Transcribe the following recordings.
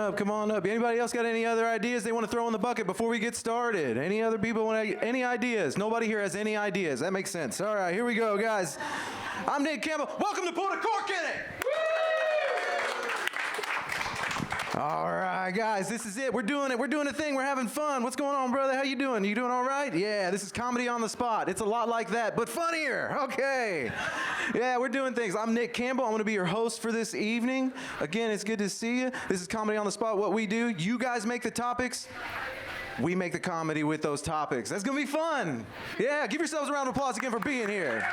up, come on up. Anybody else got any other ideas they want to throw in the bucket before we get started? Any other people want any ideas? Nobody here has any ideas. That makes sense. All right, here we go, guys. I'm Nick Campbell. Welcome to Put a Cork in It. All right, guys, this is it. We're doing it. We're doing a thing. We're having fun. What's going on, brother? How you doing? You doing all right? Yeah, this is comedy on the spot. It's a lot like that, but funnier. Okay. Yeah, we're doing things. I'm Nick Campbell. I'm going to be your host for this evening. Again, it's good to see you. This is comedy on the spot. What we do, you guys make the topics. We make the comedy with those topics. That's going to be fun. Yeah, give yourselves a round of applause again for being here.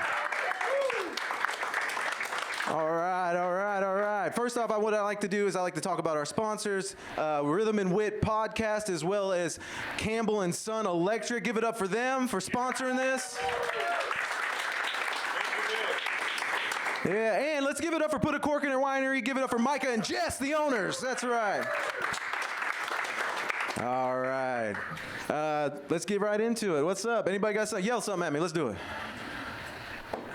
All right. First off, what I like to do is I like to talk about our sponsors, Rhythm and Wit Podcast, as well as Campbell and Son Electric. Give it up for them for sponsoring this. Yeah, and let's give it up for Put a Cork in It Winery. Give it up for Micah and Jess, the owners. That's right. All right. Let's get right into it. What's up? Anybody got something? Yell something at me. Let's do it.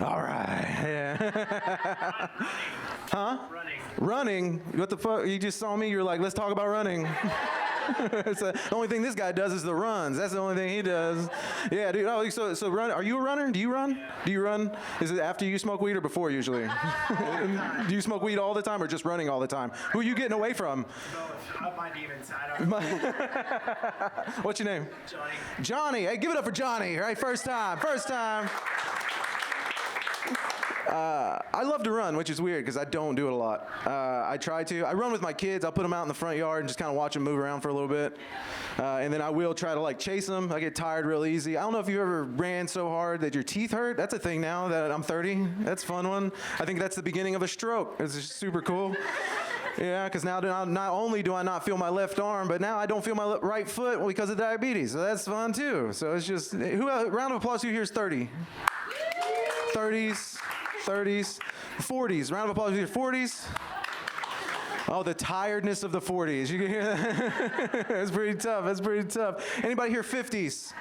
All right. Yeah. Huh? Running? What the fuck? You just saw me. You're like, let's talk about running. The only thing this guy does is the runs. That's the only thing he does. Yeah, dude. Oh, so run. Are you a runner? Do you run? Do you run? Is it after you smoke weed or before usually? Do you smoke weed all the time or just running all the time? Who are you getting away from? Both. My demons. I don't. What's your name? Johnny. Johnny. Hey, give it up for Johnny. Right, first time. I love to run, which is weird because I don't do it a lot. I try to. I run with my kids. I'll put them out in the front yard and just kind of watch them move around for a little bit. And then I will try to like chase them. I get tired real easy. I don't know if you ever ran so hard that your teeth hurt. That's a thing now that I'm 30. That's a fun one. I think that's the beginning of a stroke. It's just super cool. Yeah, because now not only do I not feel my left arm, but now I don't feel my right foot because of diabetes. So that's fun too. So it's just, round of applause who here is 30? 30s, 40s. Round of applause for your 40s. Oh, the tiredness of the 40s. You can hear that? That's pretty tough. Anybody here 50s?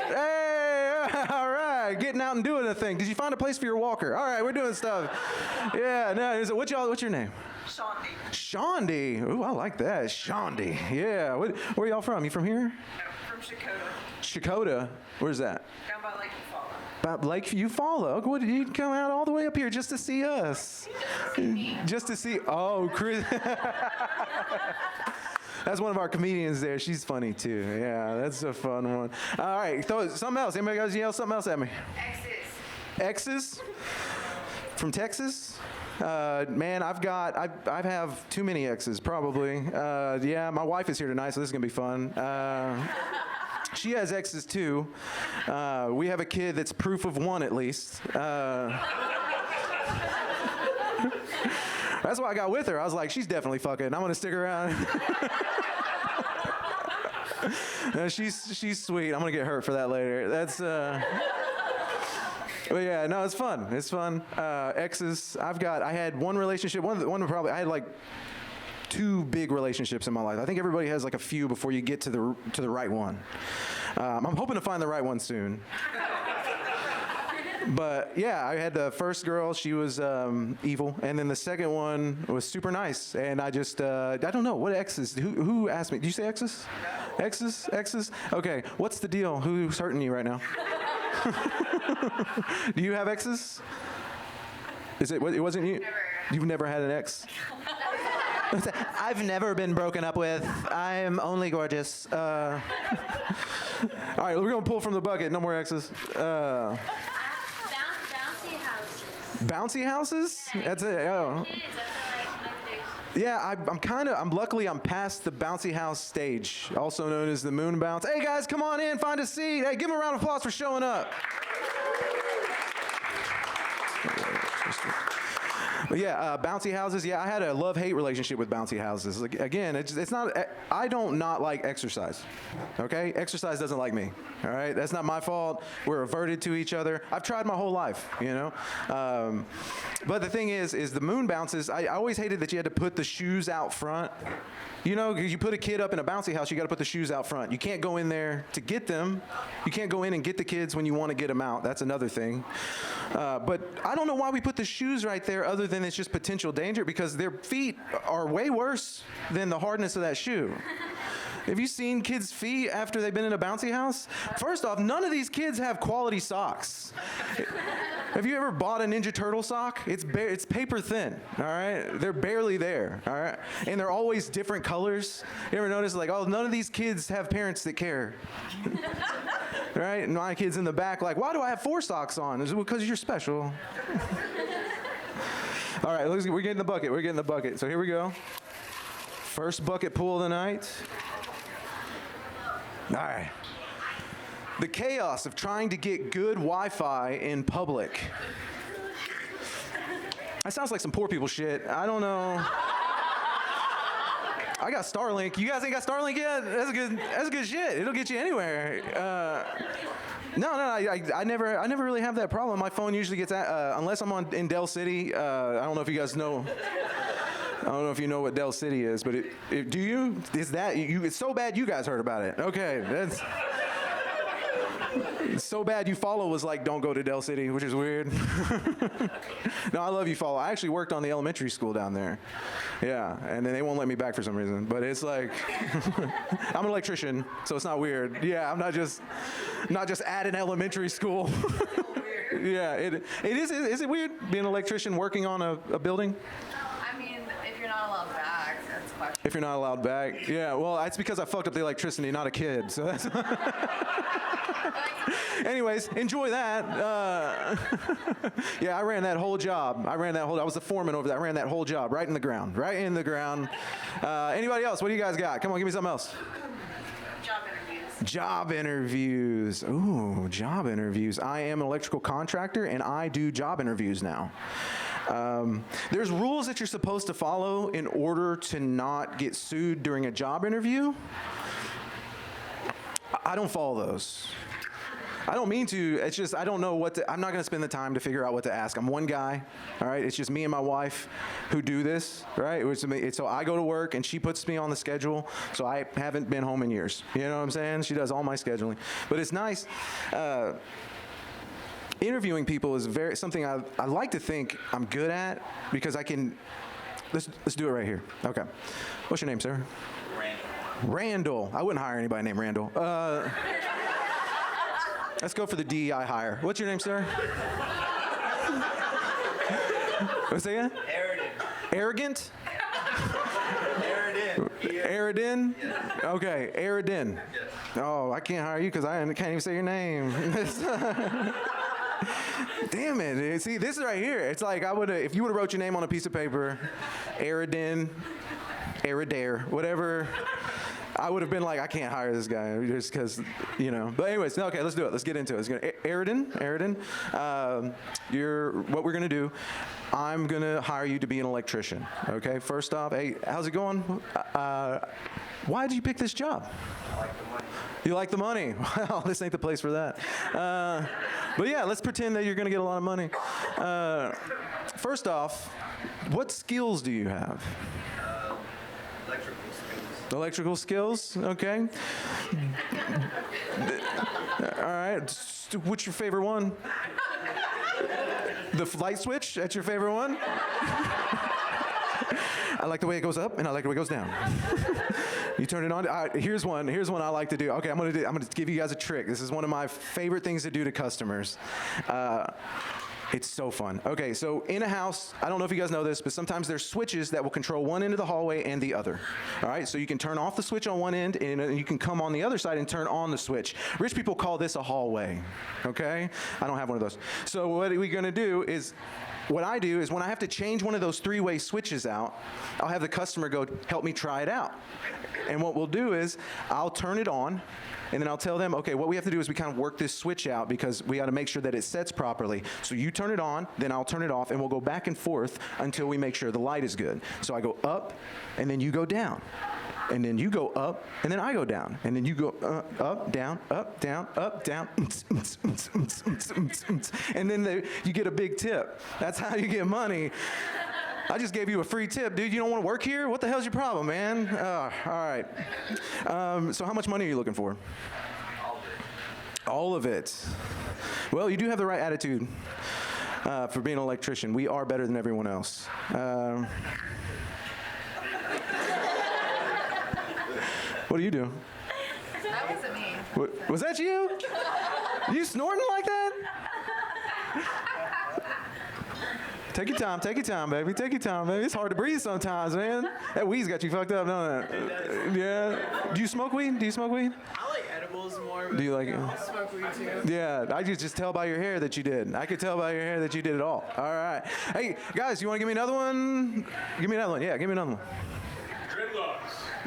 Hey, all right. Getting out and doing a thing. Did you find a place for your walker? All right, we're doing stuff. Yeah, no. What's your name? Shondi. Shondi. Ooh, I like that. Shondi. Yeah. Where are y'all from? You from here? No, from Chakota. Chakota? Where's that? Down by Lake Eufaula. About Lake Eufaula. What did you come out all the way up here just to see us? Just to see. Oh, Chris. That's one of our comedians there. She's funny too. Yeah, that's a fun one. All right, throw something else. Anybody guys yell something else at me? Exes. From Texas? Man, I have too many exes probably. Yeah, my wife is here tonight, so this is gonna be fun. She has exes too. We have a kid that's proof of one at least. That's why I got with her. I was like, she's definitely fucking. I'm gonna stick around. She's sweet. I'm gonna get hurt for that later. That's. But yeah, no, it's fun. It's fun. Exes. I had one relationship. I had like 2 big relationships in my life. I think everybody has like a few before you get to the right one. I'm hoping to find the right one soon. But yeah, I had the first girl. She was evil, and then the second one was super nice. And I just I don't know what exes. Who asked me? Did you say exes? No. Exes. Okay. What's the deal? Who's hurting you right now? Do you have exes? It wasn't you? Never. You've never had an ex? I've never been broken up with. I'm only gorgeous. All right, we're gonna pull from the bucket. No more exes. Bouncy houses. Bouncy houses? That's it. Oh. Yeah, luckily I'm past the bouncy house stage, also known as the moon bounce. Hey guys, come on in, find a seat. Hey, give them a round of applause for showing up. But yeah, bouncy houses. Yeah, I had a love-hate relationship with bouncy houses. Like, again, it's not. I don't not like exercise. Okay, exercise doesn't like me. All right, that's not my fault. We're averted to each other. I've tried my whole life, you know. But the thing is the moon bounces. I always hated that you had to put the shoes out front. You know, you put a kid up in a bouncy house, you got to put the shoes out front. You can't go in there to get them. You can't go in and get the kids when you want to get them out. That's another thing. But I don't know why we put the shoes right there other than it's just potential danger, because their feet are way worse than the hardness of that shoe. Have you seen kids' feet after they've been in a bouncy house? First off, none of these kids have quality socks. Have you ever bought a Ninja Turtle sock? It's paper thin, all right? They're barely there, all right? And they're always different colors. You ever notice, like, oh, none of these kids have parents that care. Right? And my kid's in the back like, why do I have 4 socks on? Is it because you're special? All right, we're getting the bucket. We're getting the bucket. So here we go. First bucket pool of the night. All right. The chaos of trying to get good Wi-Fi in public. That sounds like some poor people shit. I don't know. I got Starlink. You guys ain't got Starlink yet? That's good shit. It'll get you anywhere. I never really have that problem. My phone usually gets unless I'm in Del City. I don't know if you guys know. I don't know if you know what Del City is, but do you? Is that you? It's so bad you guys heard about it. Okay, that's it's so bad Eufaula was like, don't go to Del City, which is weird. No, I love Eufaula. I actually worked on the elementary school down there. Yeah, and then they won't let me back for some reason. But it's like, I'm an electrician, so it's not weird. Yeah, I'm not just at an elementary school. Yeah, it is. Is it weird being an electrician working on a building? If you're not allowed back, that's questionable. If you're not allowed back, yeah. Well, that's because I fucked up the electricity, not a kid. So that's. Anyways, enjoy that. Yeah, I ran that whole job. I was the foreman over there. I ran that whole job right in the ground. Anybody else? What do you guys got? Come on, give me something else. Job interviews. Ooh, job interviews. I am an electrical contractor, and I do job interviews now. There's rules that you're supposed to follow in order to not get sued during a job interview. I don't follow those. I don't mean to. It's just I don't know what to. I'm not going to spend the time to figure out what to ask. I'm one guy, all right? It's just me and my wife who do this, right? So I go to work, and she puts me on the schedule, so I haven't been home in years. You know what I'm saying? She does all my scheduling. But it's nice. Interviewing people is something I like to think I'm good at, because I can. Let's do it right here. Okay. What's your name, sir? Randall. I wouldn't hire anybody named Randall. Let's go for the DEI hire. What's your name, sir? What's that again? Arrogant. Aridin? Okay, Aridin. Oh, I can't hire you because I can't even say your name. Damn it. See, this is right here. It's like if you would have wrote your name on a piece of paper, Aridin, Aridare, whatever, I would have been like, I can't hire this guy just because, you know. But anyways, okay, let's do it. Let's get into it. Aridin, what we're going to do, I'm going to hire you to be an electrician, okay? First off, hey, how's it going? Why did you pick this job? I like the money. You like the money? Well, this ain't the place for that. But yeah, let's pretend that you're going to get a lot of money. First off, what skills do you have? Electrical skills, okay. All right, what's your favorite one? The light switch, that's your favorite one? I like the way it goes up, and I like the way it goes down. You turn it on. Here's one I like to do. Okay, I'm gonna give you guys a trick. This is one of my favorite things to do to customers. It's so fun. Okay, so in a house, I don't know if you guys know this, but sometimes there's switches that will control one end of the hallway and the other. All right, so you can turn off the switch on one end, and you can come on the other side and turn on the switch. Rich people call this a hallway, okay? I don't have one of those. So what we're gonna do is, what I do is when I have to change one of those three-way switches out, I'll have the customer go, help me try it out. And what we'll do is I'll turn it on, and then I'll tell them, okay, what we have to do is we kind of work this switch out because we got to make sure that it sets properly. So you turn it on, then I'll turn it off, and we'll go back and forth until we make sure the light is good. So I go up, and then you go down. And then you go up, and then I go down. And then you go up, down, up, down, up, down. And then you get a big tip. That's how you get money. I just gave you a free tip, dude. You don't want to work here? What the hell's your problem, man? All right. So how much money are you looking for? All of it. Well, you do have the right attitude for being an electrician. We are better than everyone else. What do you do? That wasn't me. Was that you? You snorting like that? Take your time, baby. Take your time, baby. It's hard to breathe sometimes, man. That weed's got you fucked up, don't it? Yeah. Do you smoke weed? I like edibles more. Do you like it? I smoke weed too. Yeah, I could just tell by your hair that you did. I could tell by your hair that you did it all. All right. Hey, guys, you want to give me another one? Give me another one. Yeah, give me another one.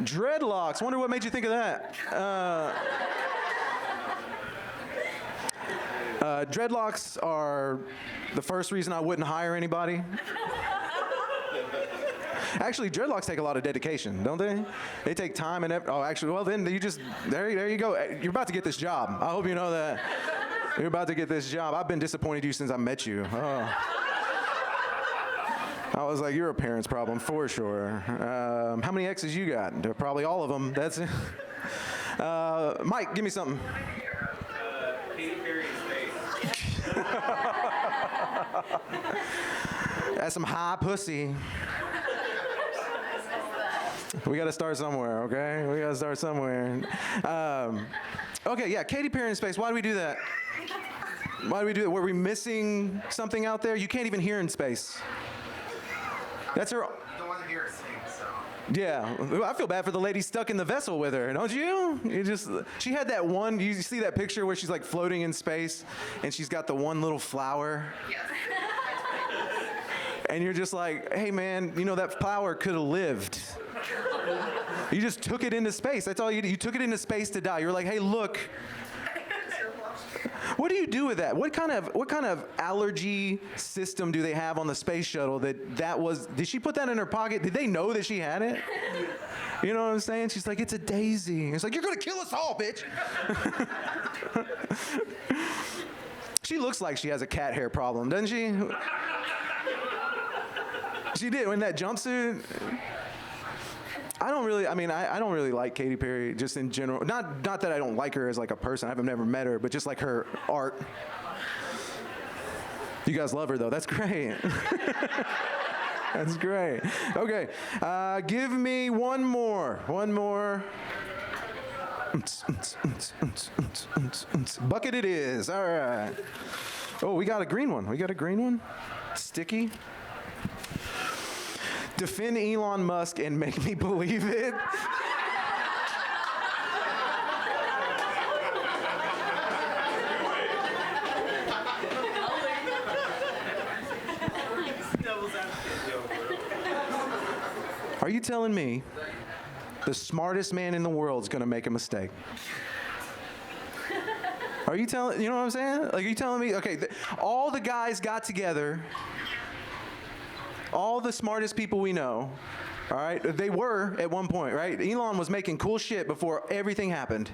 Dreadlocks. Wonder what made you think of that. Dreadlocks are the first reason I wouldn't hire anybody. Actually, dreadlocks take a lot of dedication, don't they? They take time and effort. Oh, actually, well, then you just, there you go. You're about to get this job. I hope you know that. You're about to get this job. I've been disappointed in you since I met you. Oh. I was like, you're a parent's problem for sure. How many exes you got? Probably all of them. That's it. Mike, give me something. That's some high pussy. We got to start somewhere, okay? We got to start somewhere. Okay, yeah, Katy Perry in space. Why do we do that? Why do we do that? Were we missing something out there? You can't even hear in space. That's her. You don't want to hear her sing, so. Yeah, I feel bad for the lady stuck in the vessel with her, don't you? She had that one, you see that picture where she's like floating in space and she's got the one little flower? Yes. And you're just like, hey man, you know that flower could have lived. You just took it into space, that's all you did. You took it into space to die. You were like, hey look. What do you do with that? What kind of allergy system do they have on the space shuttle that was, did she put that in her pocket? Did they know that she had it? You know what I'm saying? She's like, it's a daisy. It's like, you're gonna kill us all, bitch. She looks like she has a cat hair problem, doesn't she? She did, in that jumpsuit. I don't really like Katy Perry just in general. Not that I don't like her as like a person. I've never met her, but just like her art. You guys love her though. That's great. That's great. Okay, give me one more. Bucket it is. All right. Oh, we got a green one. Sticky. Defend Elon Musk and make me believe it. Are you telling me the smartest man in the world is going to make a mistake? Are you telling, you know what I'm saying? Like, are you telling me, okay, all the guys got together, all the smartest people we know, all right, they were at one point, right? Elon was making cool shit before everything happened,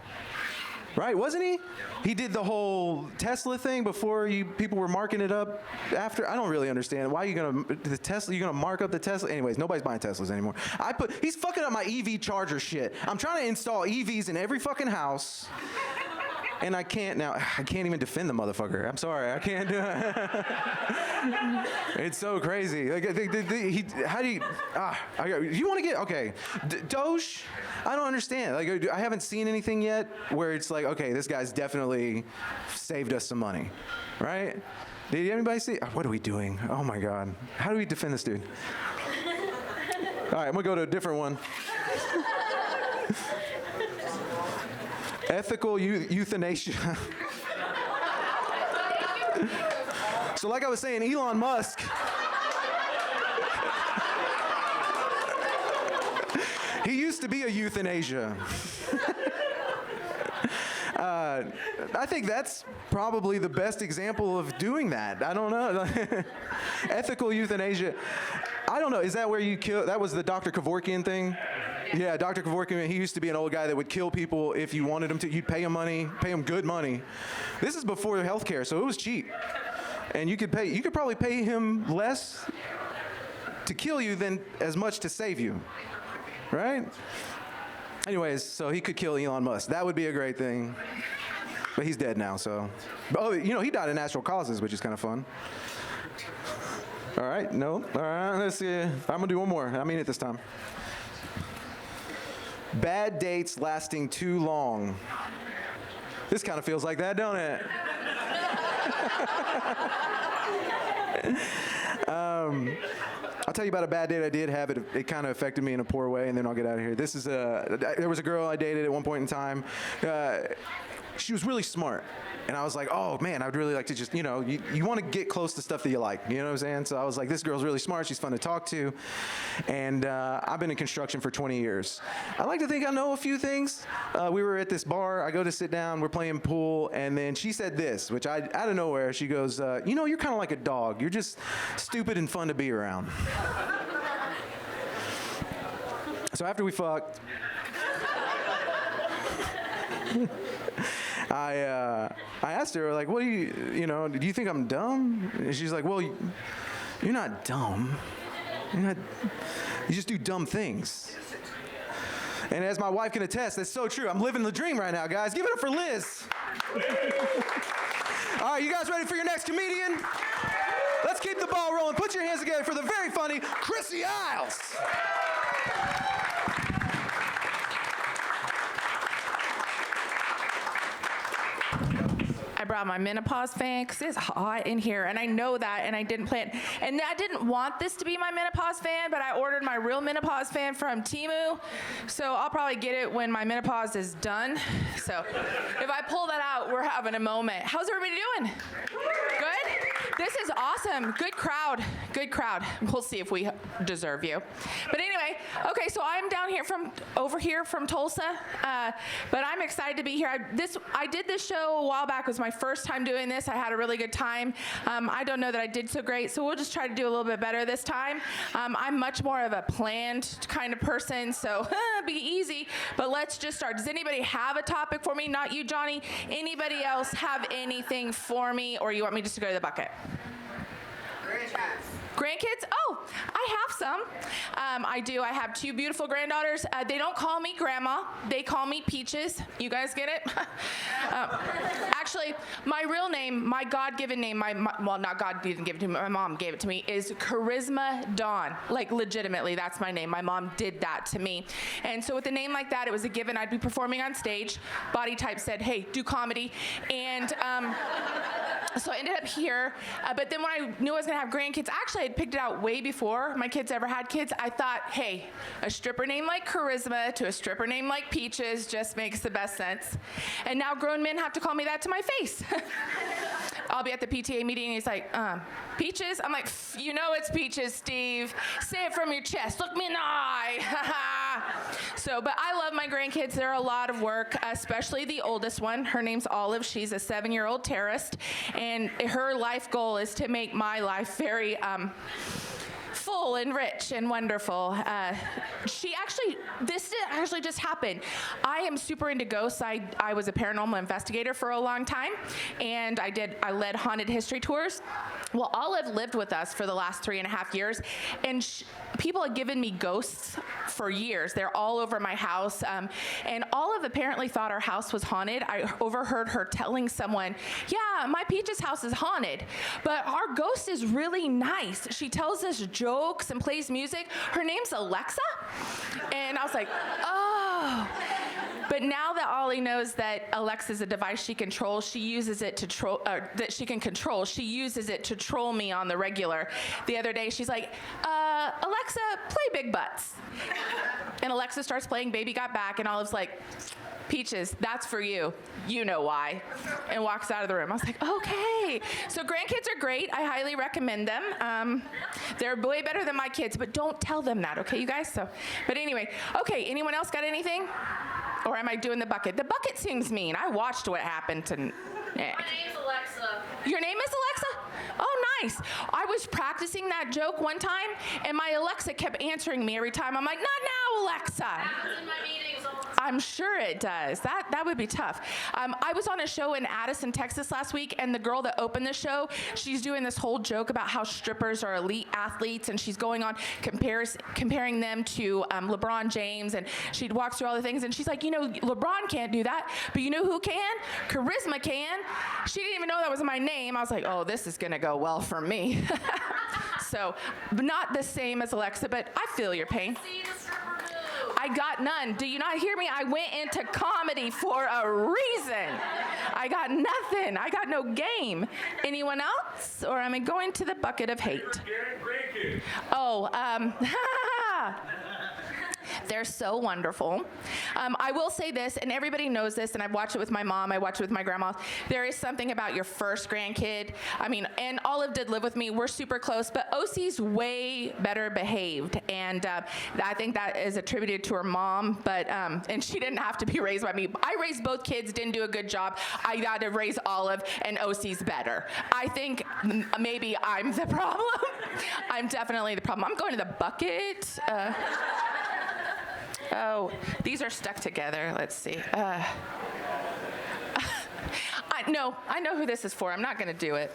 right? Wasn't he? He did the whole Tesla thing before people were marking it up after. I don't really understand. Why are you gonna mark up the Tesla? Anyways, nobody's buying Teslas anymore. He's fucking up my EV charger shit. I'm trying to install EVs in every fucking house. And I can't even defend the motherfucker. I'm sorry, I can't do it. It's so crazy. Like, how do you, you want to get, okay, Doge, I don't understand. Like, I haven't seen anything yet where it's like, okay, this guy's definitely saved us some money, right? Did anybody see, what are we doing? Oh my God. How do we defend this dude? All right, I'm gonna go to a different one. Ethical euthanasia. So like I was saying, Elon Musk, he used to be a euthanasia. I think that's probably the best example of doing that. I don't know. Ethical euthanasia. I don't know. Is that where you kill? That was the Dr. Kevorkian thing? Yeah, Dr. Kevorkian, he used to be an old guy that would kill people if you wanted him to. You'd pay him money, pay him good money. This is before healthcare, so it was cheap. And you could probably pay him less to kill you than as much to save you, right? Anyways, so he could kill Elon Musk. That would be a great thing. But he's dead now, so. Oh, he died of natural causes, which is kind of fun. All right, no. All right, let's see. I'm going to do one more. I mean it this time. Bad dates lasting too long. This kind of feels like that, don't it? I'll tell you about a bad date I did have. It kind of affected me in a poor way, and then I'll get out of here. There was a girl I dated at one point in time. She was really smart. And I was like, oh, man, I would really like to just, you want to get close to stuff that you like. You know what I'm saying? So I was like, this girl's really smart. She's fun to talk to. And I've been in construction for 20 years. I like to think I know a few things. We were at this bar. I go to sit down. We're playing pool. And then she said this, which out of nowhere, she goes, you're kind of like a dog. You're just stupid and fun to be around. So after we fucked, I asked her, like, what do do you think I'm dumb? And she's like, well, you're not dumb. You just do dumb things. And as my wife can attest, that's so true. I'm living the dream right now, guys. Give it up for Liz. All right, you guys ready for your next comedian? Let's keep the ball rolling. Put your hands together for the very funny Chrissy Iles. I brought my menopause fan because it's hot in here, and I know that, and I didn't plan. And I didn't want this to be my menopause fan, but I ordered my real menopause fan from Temu, so I'll probably get it when my menopause is done. So if I pull that out, we're having a moment. How's everybody doing? Good? This is awesome. Good crowd. Good crowd. We'll see if we deserve you. But anyway, okay, so I'm down here over here from Tulsa, but I'm excited to be here. I did this show a while back. It was my first time doing this. I had a really good time. I don't know that I did so great, so we'll just try to do a little bit better this time. I'm much more of a planned kind of person, so be easy, but let's just start. Does anybody have a topic for me? Not you, Johnny. Anybody else have anything for me, or you want me just to go to the bucket? Grandkids? Oh, I have some. I do. I have 2 beautiful granddaughters. They don't call me grandma. They call me Peaches. You guys get it? Actually, my real name, my God-given name, well, not God didn't give it to me, my mom gave it to me, is Charisma Dawn. Like, legitimately, that's my name. My mom did that to me. And so with a name like that, it was a given. I'd be performing on stage. Body type said, hey, do comedy. And so I ended up here. But then when I knew I was going to have grandkids, actually, I had picked it out way before my kids ever had kids. I thought, hey, a stripper name like Charisma to a stripper name like Peaches just makes the best sense. And now grown men have to call me that to my face. I'll be at the PTA meeting and he's like, Peaches? I'm like, you know it's Peaches, Steve. Say it from your chest. Look me in the eye. So, but I love my grandkids. They're a lot of work, especially the oldest one. Her name's Olive. She's a 7-year-old terrorist. And her life goal is to make my life very full and rich and wonderful. This actually just happened. I am super into ghosts. I was a paranormal investigator for a long time, and I led haunted history tours. Well, Olive lived with us for the last 3.5 years, and people had given me ghosts for years. They're all over my house, and Olive apparently thought our house was haunted. I overheard her telling someone, yeah, my Peach's house is haunted, but our ghost is really nice. She tells us jokes and plays music. Her name's Alexa, and I was like, oh. But now that Ollie knows that Alexa's a device she controls, she uses it to that she can control. She uses it to troll me on the regular. The other day, she's like, Alexa, play Big Butts. And Alexa starts playing Baby Got Back, and Olive's like, Peaches, that's for you. You know why. And walks out of the room. I was like, okay. So grandkids are great. I highly recommend them. They're way better than my kids, but don't tell them that, okay, you guys? But anyway, okay, anyone else got anything? Or am I doing the bucket? The bucket seems mean. I watched what happened to Nick. My name's Alexa. Your name is Alexa? Oh, nice. I was practicing that joke one time, and my Alexa kept answering me every time. I'm like, not now, Alexa. Happens in my meetings all the time. I'm sure it does. That would be tough. I was on a show in Addison, Texas last week, and the girl that opened the show, she's doing this whole joke about how strippers are elite athletes, and she's going on comparing them to LeBron James, and she walks through all the things, and she's like, LeBron can't do that, but you know who can? Charisma can. She didn't even know that was my name. I was like, oh, this is gonna go well for me. So, not the same as Alexa, but I feel your pain. I got none. Do you not hear me? I went into comedy for a reason. I got nothing. I got no game. Anyone else? Or am I going to the bucket of hate? Oh, they're so wonderful. I will say this, and everybody knows this, and I've watched it with my mom, I watched it with my grandma. There is something about your first grandkid. And Olive did live with me. We're super close, but OC's way better behaved, and I think that is attributed to her mom, but and she didn't have to be raised by me. I raised both kids, didn't do a good job. I got to raise Olive, and OC's better. I think maybe I'm the problem. I'm definitely the problem. I'm going to the bucket. Oh, these are stuck together. Let's see. I know who this is for. I'm not going to do it.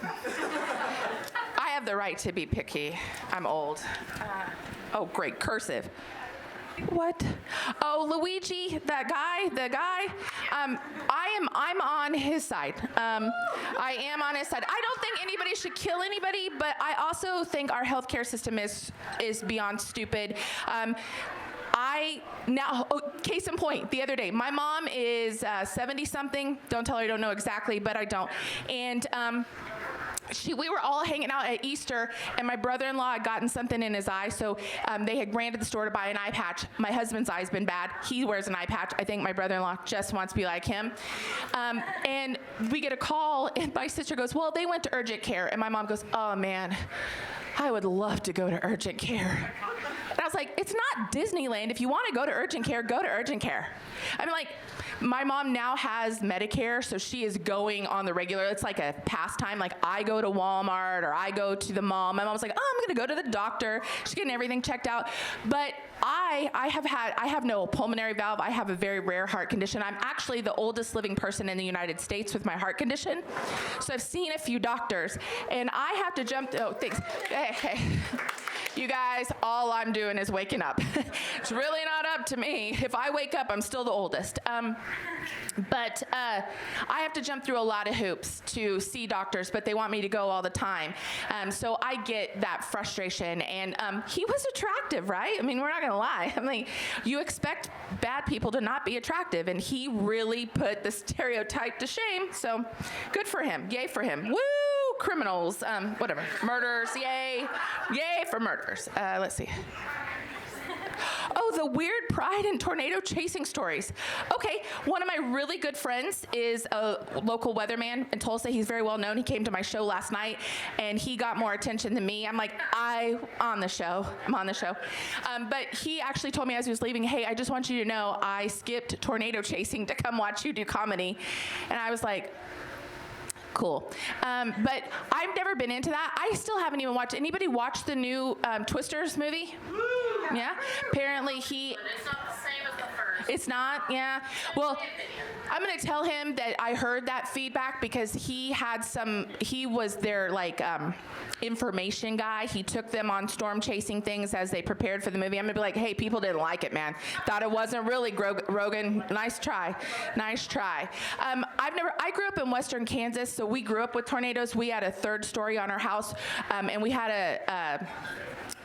I have the right to be picky. I'm old. Oh, great. Cursive. What? Oh, Luigi, the guy. I'm on his side. I am on his side. I don't think anybody should kill anybody, but I also think our healthcare system is beyond stupid. Case in point, the other day, my mom is 70-something. Don't tell her I don't know exactly, but I don't. And we were all hanging out at Easter, and my brother-in-law had gotten something in his eye, so they had ran to the store to buy an eye patch. My husband's eye's been bad. He wears an eye patch. I think my brother-in-law just wants to be like him. And we get a call, and my sister goes, well, they went to urgent care. And my mom goes, oh, man, I would love to go to urgent care. And I was like, it's not Disneyland. If you want to go to urgent care, go to urgent care. My mom now has Medicare, so she is going on the regular. It's like a pastime. Like, I go to Walmart or I go to the mall. My mom's like, oh, I'm going to go to the doctor. She's getting everything checked out. But I have no pulmonary valve. I have a very rare heart condition. I'm actually the oldest living person in the United States with my heart condition. So I've seen a few doctors, and I have to jump. Oh, thanks. Hey. You guys, all I'm doing is waking up. It's really not up to me. If I wake up, I'm still the oldest. But I have to jump through a lot of hoops to see doctors, but they want me to go all the time. So I get that frustration. And he was attractive, right? We're not going to lie. You expect bad people to not be attractive, and he really put the stereotype to shame. So good for him. Yay for him. Woo! Criminals, whatever. Murders, yay. Yay for murders. Let's see. Oh, the weird pride and tornado chasing stories. Okay, one of my really good friends is a local weatherman in Tulsa. He's very well known. He came to my show last night, and he got more attention than me. I'm on the show. But he actually told me as he was leaving, hey, I just want you to know I skipped tornado chasing to come watch you do comedy. And I was like, cool. But I've never been into that. I still haven't even watched. Anybody watch the new Twisters movie? Yeah? Apparently he... But it's not the same as the first. It's not? Yeah. Well, I'm going to tell him that I heard that feedback because he was their, information guy. He took them on storm chasing things as they prepared for the movie. I'm going to be like, hey, people didn't like it, man. Thought it wasn't really Rogan. Nice try. I grew up in western Kansas, so we grew up with tornadoes. We had a third story on our house, and we had a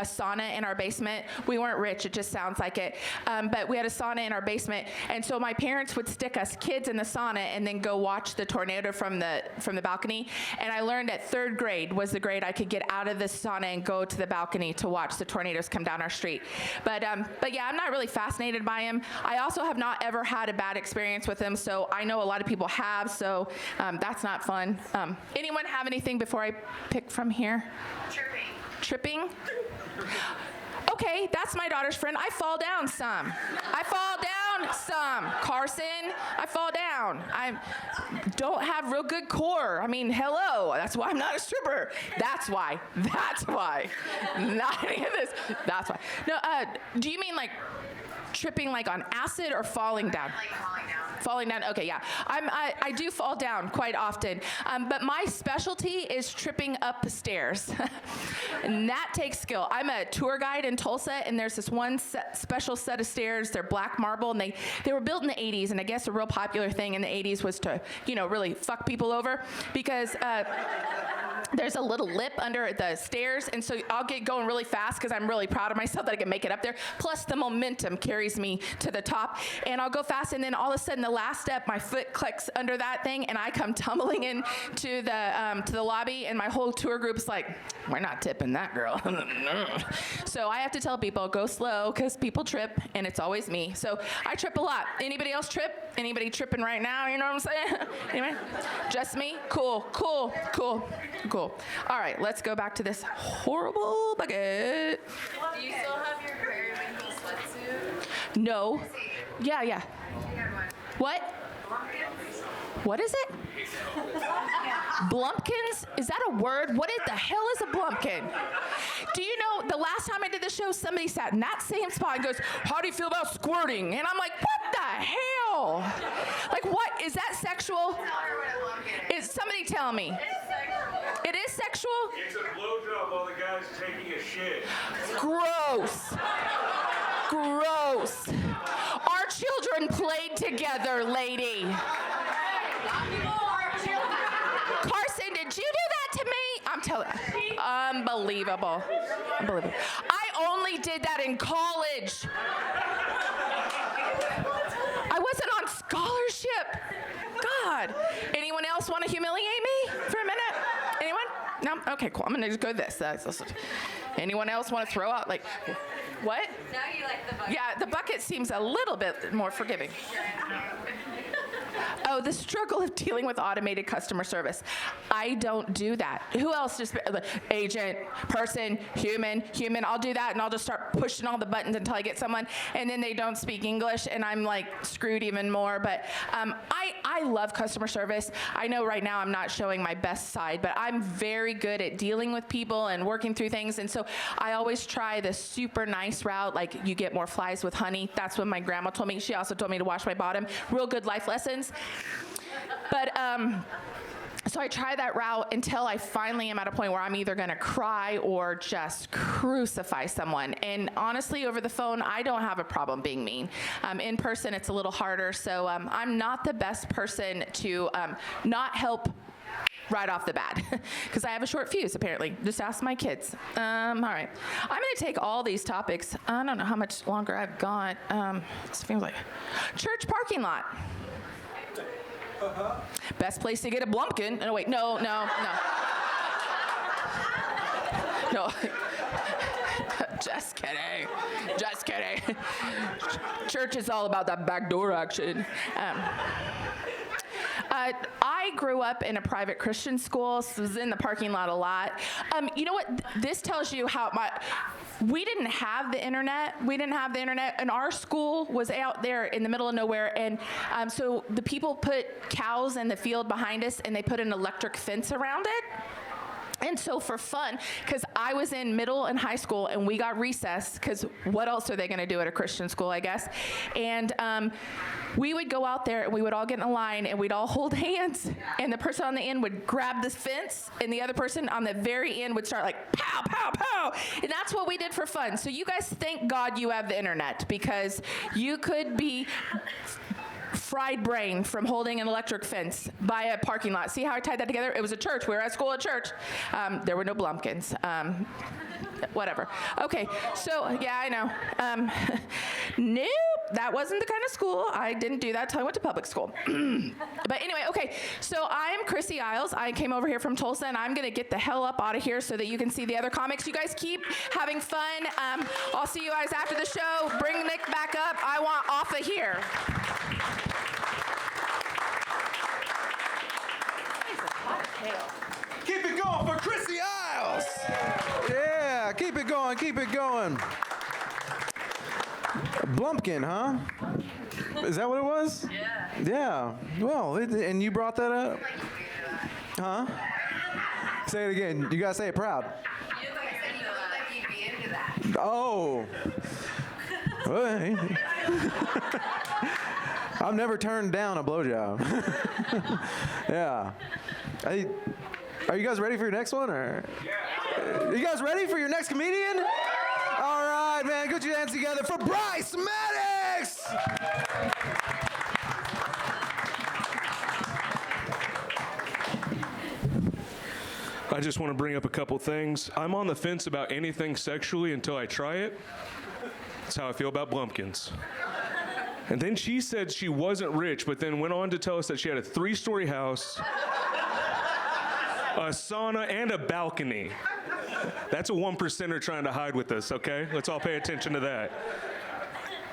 sauna in our basement. We weren't rich, it just sounds like it. But we had a sauna in our basement, and so my parents would stick us kids in the sauna and then go watch the tornado from the balcony. And I learned at third grade was the grade I could get out of the sauna and go to the balcony to watch the tornadoes come down our street. But yeah, I'm not really fascinated by him. I also have not ever had a bad experience with him, so I know a lot of people have, so that's not fun. Anyone have anything before I pick from here? Tripping? Okay, that's my daughter's friend. I fall down some. Carson, I fall down. I don't have real good core. Hello. That's why I'm not a stripper. That's why. Not any of this. That's why. No, do you mean tripping like on acid or falling down? Like falling down. Falling down. Okay, yeah. I do fall down quite often, but my specialty is tripping up the stairs, and that takes skill. I'm a tour guide in Tulsa, and there's this one special set of stairs. They're black marble, and they were built in the 80s, and I guess a real popular thing in the 80s was to, really fuck people over, because there's a little lip under the stairs, and so I'll get going really fast because I'm really proud of myself that I can make it up there. Plus, the momentum carries me to the top, and I'll go fast, and then all of a sudden, the last step, my foot clicks under that thing, and I come tumbling in to the lobby, and my whole tour group's like, "We're not tipping that girl." So I have to tell people, go slow, because people trip, and it's always me. So I trip a lot. Anybody else trip? Anybody tripping right now? You know what I'm saying? Anyway, just me? Cool. All right, let's go back to this horrible bucket. Do you still have your periwinkle sweatsuit? No. Yeah. You got one. What? What is it? Blumpkins? Is that a word? What the hell is a blumpkin? Do you know, the last time I did the show, somebody sat in that same spot and goes, "How do you feel about squirting?" And I'm like, what the hell? Like, what? Is that sexual? Tell her what a lumpkin is. Is somebody tell me? It's sexual. It is sexual? It's a blowjob while the guy's taking a shit. Gross. Gross. Our children played together, lady. Carson, did you do that to me? I'm telling you. Unbelievable. I only did that in college. I wasn't on scholarship. God. Anyone else want to humiliate me for a minute? Anyone? No? Okay, cool. I'm going to just go this. Anyone else want to throw out, like, what? Now you like the bucket. Yeah, the bucket seems a little bit more forgiving. Oh, the struggle of dealing with automated customer service. I don't do that. Who else just, agent, person, human, I'll do that, and I'll just start pushing all the buttons until I get someone, and then they don't speak English, and I'm like screwed even more. But I love customer service. I know right now I'm not showing my best side, but I'm very good at dealing with people and working through things, and so I always try the super nice route, like you get more flies with honey. That's what my grandma told me. She also told me to wash my bottom. Real good life lessons. But so I try that route until I finally am at a point where I'm either going to cry or just crucify someone. And honestly, over the phone, I don't have a problem being mean. In person, it's a little harder. So I'm not the best person to not help right off the bat, because I have a short fuse, apparently. Just ask my kids. All right. I'm going to take all these topics. I don't know how much longer I've got. It feels like church parking lot. Best place to get a blumpkin. No, wait, no. No. Just kidding. Church is all about that backdoor action. I grew up in a private Christian school, so was in the parking lot a lot. You know what? This tells you how we didn't have the internet. And our school was out there in the middle of nowhere. And so the people put cows in the field behind us, and they put an electric fence around it. And so for fun, because I was in middle and high school, and we got recess, because what else are they going to do at a Christian school, I guess? And we would go out there, and we would all get in a line, and we'd all hold hands, and the person on the end would grab the fence, and the other person on the very end would start like, pow, pow, pow. And that's what we did for fun. So you guys, thank God you have the internet, because you could be fried brain from holding an electric fence by a parking lot. See how I tied that together? It was a church. We were at school at church. There were no blumpkins. Whatever. Okay, so yeah, I know. Nope, that wasn't the kind of school. I didn't do that until I went to public school. But anyway, okay, so I'm Chrissy Iles. I came over here from Tulsa, and I'm going to get the hell up out of here so that you can see the other comics. You guys keep having fun. I'll see you guys after the show. Bring Nick back up. I want off of here. Keep it going for Chrissy Iles. Yeah, keep it going. Blumpkin, huh? Is that what it was? Yeah. Well, and you brought that up? Huh? Say it again. You gotta say it proud. You look like you'd be into that. Oh. Well, I've never turned down a blowjob. Yeah. Are you guys ready for your next one? Or? Yeah. You guys ready for your next comedian? All right, man. Get your hands together for Bryce Maddox. I just want to bring up a couple things. I'm on the fence about anything sexually until I try it. That's how I feel about Blumpkins. And then she said she wasn't rich, but then went on to tell us that she had a 3-story house, a sauna, and a balcony. That's a 1%er trying to hide with us, okay? Let's all pay attention to that.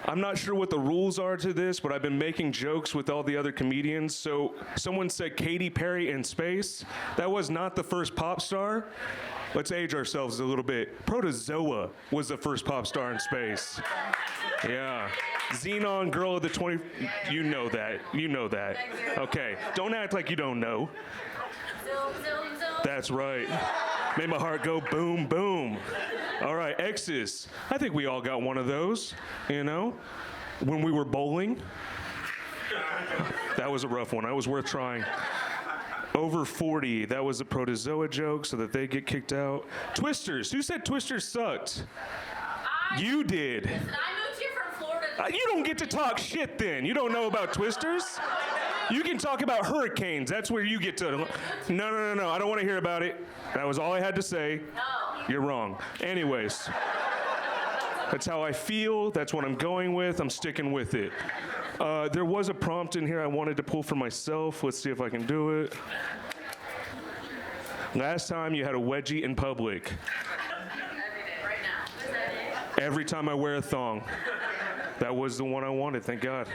I'm not sure what the rules are to this, but I've been making jokes with all the other comedians. So someone said Katy Perry in space. That was not the first pop star. Let's age ourselves a little bit. Protozoa was the first pop star in space. Yeah. Xenon, girl of the 20... You know that. You know that. Okay. Don't act like you don't know. That's right. Made my heart go boom, boom. All right, exes. I think we all got one of those, you know? When we were bowling. That was a rough one. That was worth trying. Over 40. That was a protozoa joke so that they get kicked out. Twisters. Who said Twisters sucked? You did. Listen, I moved here from Florida. You don't get to talk shit then. You don't know about Twisters? You can talk about hurricanes. That's where you get to. No. I don't want to hear about it. That was all I had to say. No. You're wrong. Anyways. That's how I feel. That's what I'm going with. I'm sticking with it. There was a prompt in here I wanted to pull for myself. Let's see if I can do it. Last time you had a wedgie in public. Every day. Right now. Every time I wear a thong. That was the one I wanted, thank God.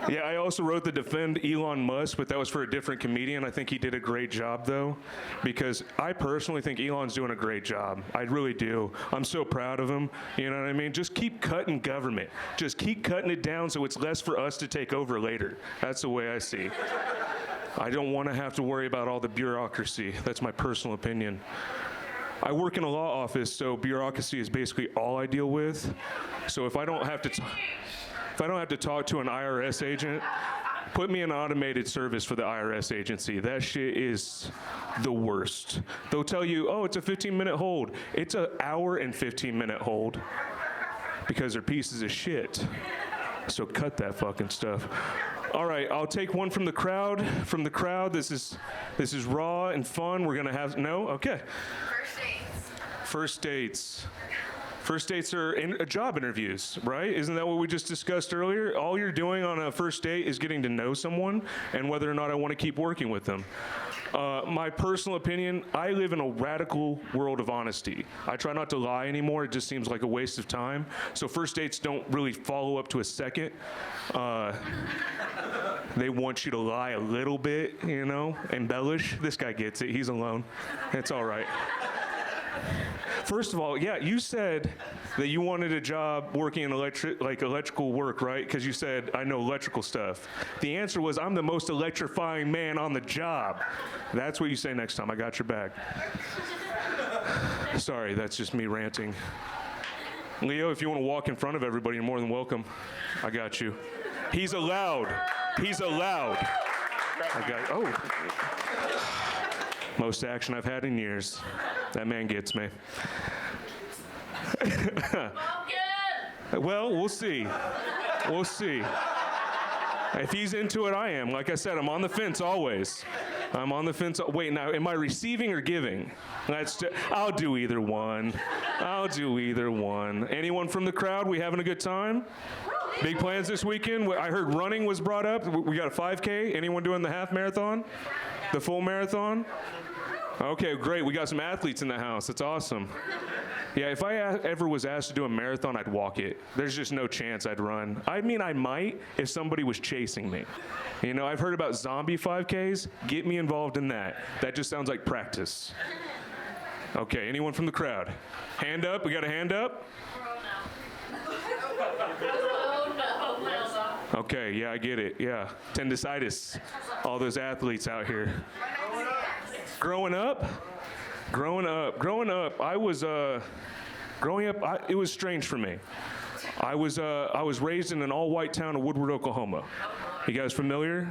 Yeah, I also wrote the defend Elon Musk, but that was for a different comedian. I think he did a great job, though, because I personally think Elon's doing a great job. I really do. I'm so proud of him. You know what I mean? Just keep cutting government. Just keep cutting it down so it's less for us to take over later. That's the way I see. I don't want to have to worry about all the bureaucracy. That's my personal opinion. I work in a law office, so bureaucracy is basically all I deal with. So if I don't have to talk to an IRS agent, put me in automated service for the IRS agency. That shit is the worst. They'll tell you, oh, it's a 15-minute hold. It's an hour and 15-minute hold because they're pieces of shit. So cut that fucking stuff. All right, I'll take one from the crowd. From the crowd, this is raw and fun. We're gonna have okay. First dates. First dates are job interviews, right? Isn't that what we just discussed earlier? All you're doing on a first date is getting to know someone and whether or not I want to keep working with them. My personal opinion, I live in a radical world of honesty. I try not to lie anymore. It just seems like a waste of time. So first dates don't really follow up to a second. They want you to lie a little bit, you know, embellish. This guy gets it. He's alone. It's all right. First of all, yeah, you said that you wanted a job working in electrical work, right? Because you said, I know electrical stuff. The answer was, I'm the most electrifying man on the job. That's what you say next time. I got your back. Sorry, that's just me ranting. Leo, if you want to walk in front of everybody, you're more than welcome. I got you. He's allowed. He's allowed. Most action I've had in years. That man gets me. Well, we'll see. We'll see. If he's into it, I am. Like I said, I'm on the fence always. I'm on the fence. Wait, now, am I receiving or giving? I'll do either one. I'll do either one. Anyone from the crowd? We having a good time? Big plans this weekend? I heard running was brought up. We got a 5K. Anyone doing the half marathon? The full marathon? Okay, great. We got some athletes in the house. That's awesome. Yeah, if I ever was asked to do a marathon, I'd walk it. There's just no chance I'd run. I mean, I might if somebody was chasing me. You know, I've heard about zombie 5Ks. Get me involved in that. That just sounds like practice. Okay, anyone from the crowd? Hand up. We got a hand up? Okay, yeah, I get it. Yeah, tendicitis. All those athletes out here. Growing up, it was strange for me. I was raised in an all-white town of Woodward, Oklahoma. You guys familiar?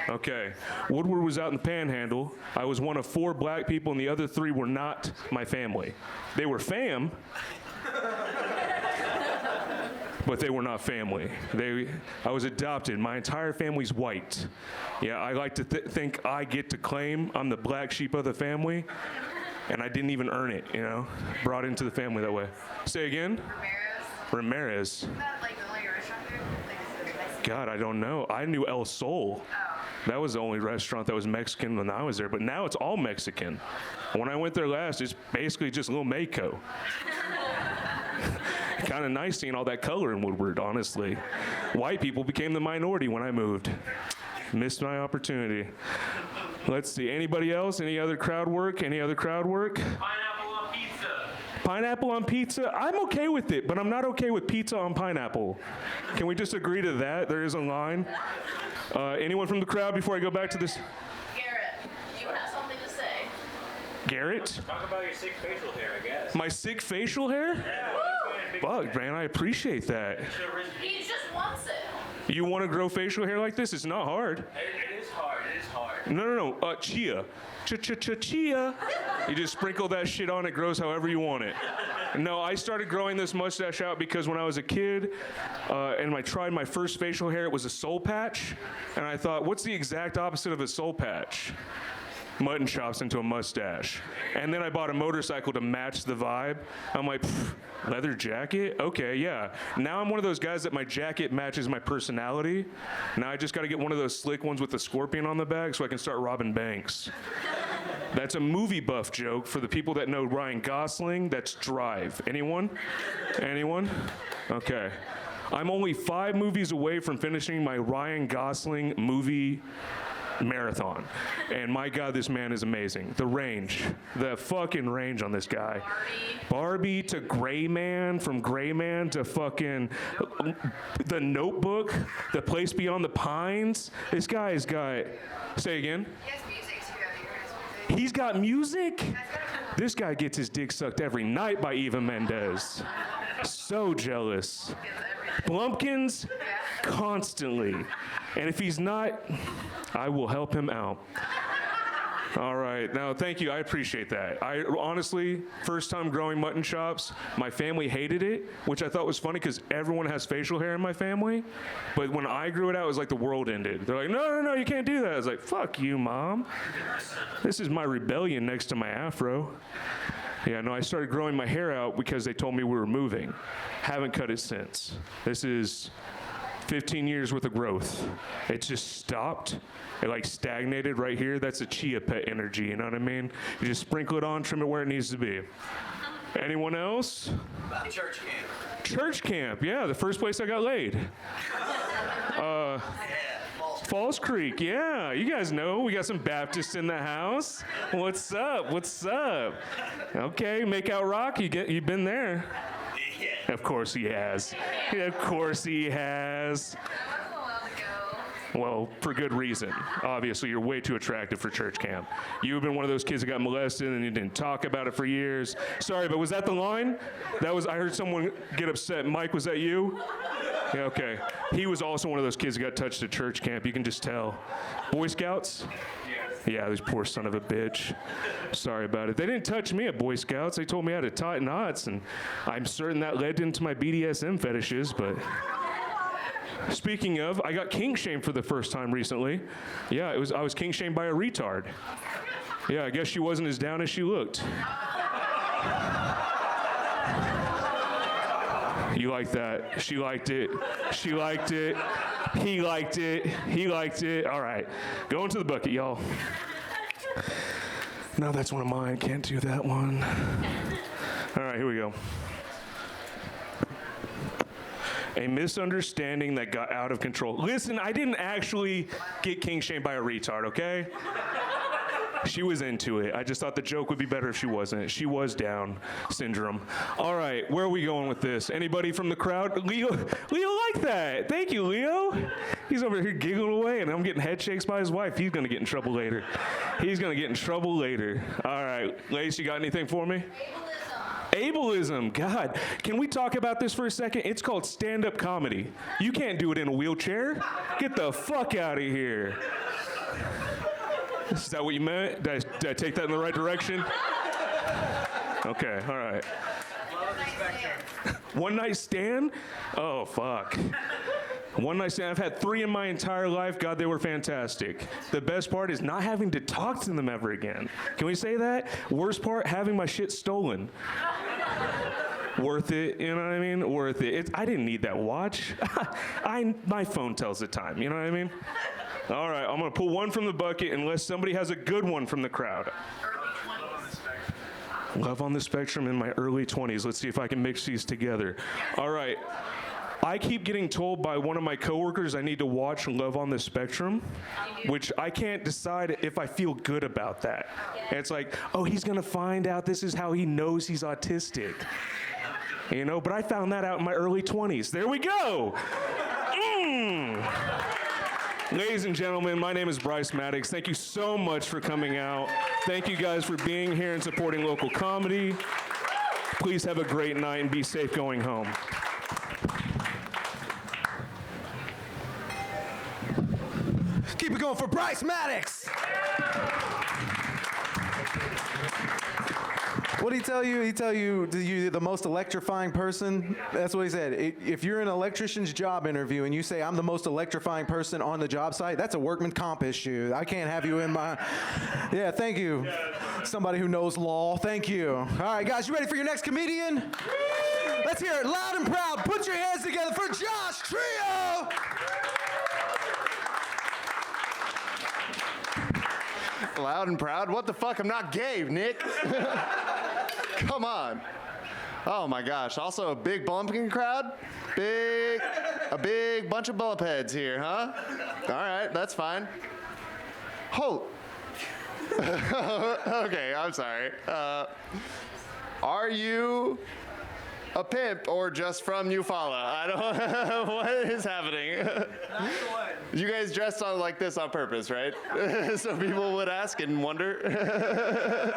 Okay. Woodward was out in the Panhandle. I was one of 4 black people, and the other 3 were not my family. They were fam, but they were not family. I was adopted. My entire family's white. Yeah, I like to think I get to claim I'm the black sheep of the family, and I didn't even earn it, you know? Brought into the family that way. Say again? Ramirez. Isn't that like the only restaurant there? Like, God, I don't know. I knew El Sol. That was the only restaurant that was Mexican when I was there, but now it's all Mexican. When I went there last, it's basically just Little Mexico. Kind of nice seeing all that color in Woodward, honestly. White people became the minority when I moved. Missed my opportunity. Let's see, anybody else? Any other crowd work? Any other crowd work? Pineapple on pizza. Pineapple on pizza? I'm okay with it, but I'm not okay with pizza on pineapple. Can we just agree to that? There is a line. Anyone from the crowd before I go back to this? Garrett, you have something to say. Garrett? Talk about your sick facial hair, I guess. My sick facial hair? Fuck, man, I appreciate that. He just wants it. You want to grow facial hair like this? It's not hard. It is hard. It is hard. No. Chia. Chia. You just sprinkle that shit on, it grows however you want it. No, I started growing this mustache out because when I was a kid and I tried my first facial hair, it was a soul patch. And I thought, what's the exact opposite of a soul patch? Mutton chops into a mustache. And then I bought a motorcycle to match the vibe. I'm like, leather jacket? Okay, yeah. Now I'm one of those guys that my jacket matches my personality. Now I just got to get one of those slick ones with the scorpion on the back so I can start robbing banks. That's a movie buff joke for the people that know Ryan Gosling. That's Drive. Anyone? Anyone? Okay. I'm only 5 movies away from finishing my Ryan Gosling movie marathon. And my God, this man is amazing. The range, the fucking range on this guy. Barbie to Gray Man, from Gray Man to fucking The Notebook, The Place Beyond the Pines. This guy's got, say again? He has music too. Have you heard his music? He's got music? This guy gets his dick sucked every night by Eva Mendes. So jealous. Blumpkins? Constantly. And if he's not, I will help him out. All right. Now, thank you. I appreciate that. I honestly, first time growing mutton chops, my family hated it, which I thought was funny because everyone has facial hair in my family. But when I grew it out, it was like the world ended. They're like, no, you can't do that. I was like, fuck you, Mom. This is my rebellion next to my afro. Yeah, no, I started growing my hair out because they told me we were moving. Haven't cut it since. This is 15 years worth of growth. It just stopped. It like stagnated right here. That's a chia pet energy, you know what I mean? You just sprinkle it on, trim it where it needs to be. Anyone else? Church camp. Church camp, yeah, the first place I got laid. Falls Creek, yeah, you guys know, we got some Baptists in the house. What's up? Okay, Make Out Rock, you been there? Of course he has. Of course he has. I wasn't allowed to go. Well, for good reason. Obviously, you're way too attractive for church camp. You've been one of those kids that got molested and you didn't talk about it for years. Sorry, but was that the line? I heard someone get upset. Mike, was that you? Yeah, okay. He was also one of those kids that got touched at church camp. You can just tell. Boy Scouts? Yeah, this poor son of a bitch. Sorry about it. They didn't touch me at Boy Scouts. They told me how to tie knots, and I'm certain that led into my BDSM fetishes, but... Speaking of, I got kink shamed for the first time recently. Yeah, I was kink shamed by a retard. Yeah, I guess she wasn't as down as she looked. You like that? She liked it. She liked it. He liked it. He liked it. All right. Go into the bucket, y'all. No, that's one of mine. Can't do that one. All right, here we go. A misunderstanding that got out of control. Listen, I didn't actually get kink shamed by a retard, okay? She was into it. I just thought the joke would be better if she wasn't. She was down syndrome. All right, where are we going with this? Anybody from the crowd? Leo like that. Thank you, Leo. He's over here giggling away, and I'm getting head shakes by his wife. He's going to get in trouble later. He's going to get in trouble later. All right, Lacee, you got anything for me? Ableism, God. Can we talk about this for a second? It's called stand-up comedy. You can't do it in a wheelchair. Get the fuck out of here. Is that what you meant? Did I take that in the right direction? Okay, all right. One night stand? Oh, fuck. One night stand. I've had 3 in my entire life. God, they were fantastic. The best part is not having to talk to them ever again. Can we say that? Worst part, having my shit stolen. Worth it, you know what I mean? Worth it. I didn't need that watch. My phone tells the time, you know what I mean? All right, I'm gonna pull one from the bucket unless somebody has a good one from the crowd. Love on the Spectrum in my early 20s. Let's see if I can mix these together. All right. I keep getting told by one of my coworkers I need to watch Love on the Spectrum, which I can't decide if I feel good about that. And it's like, oh, he's gonna find out this is how he knows he's autistic. You know, but I found that out in my early 20s. There we go. Ladies and gentlemen, my name is Bryce Maddox. Thank you so much for coming out. Thank you guys for being here and supporting local comedy. Please have a great night and be safe going home. Keep it going for Bryce Maddox. What did he tell you? He tell you you're the most electrifying person? That's what he said. If you're in an electrician's job interview and you say, I'm the most electrifying person on the job site, that's a workman comp issue. I can't have you in my... Yeah, thank you. Somebody who knows law. Thank you. All right, guys, you ready for your next comedian? Let's hear it loud and proud. Put your hands together for Josh Trillo. Loud and proud? What the fuck? I'm not gay, Nick. Come on. Oh my gosh. Also a big bumpkin crowd? A big bunch of bump heads here, huh? All right, that's fine. Oh. Okay, I'm sorry. Are you a pimp or just from Eufaula? I don't. What is happening? You guys dressed on like this on purpose, right? So people would ask and wonder.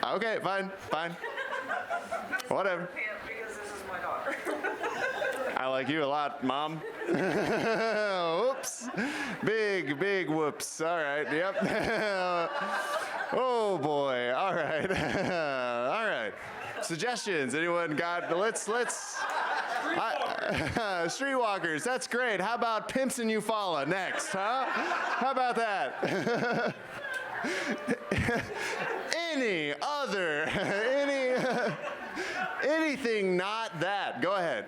Okay, fine. Whatever. Because this is my daughter. I like you a lot, Mom. Whoops. Big whoops. All right, yep. Oh boy, all right. All right. Suggestions, anyone got, let's streetwalkers, that's great. How about pimps in Eufaula next, huh? How about that? Anything not that. Go ahead.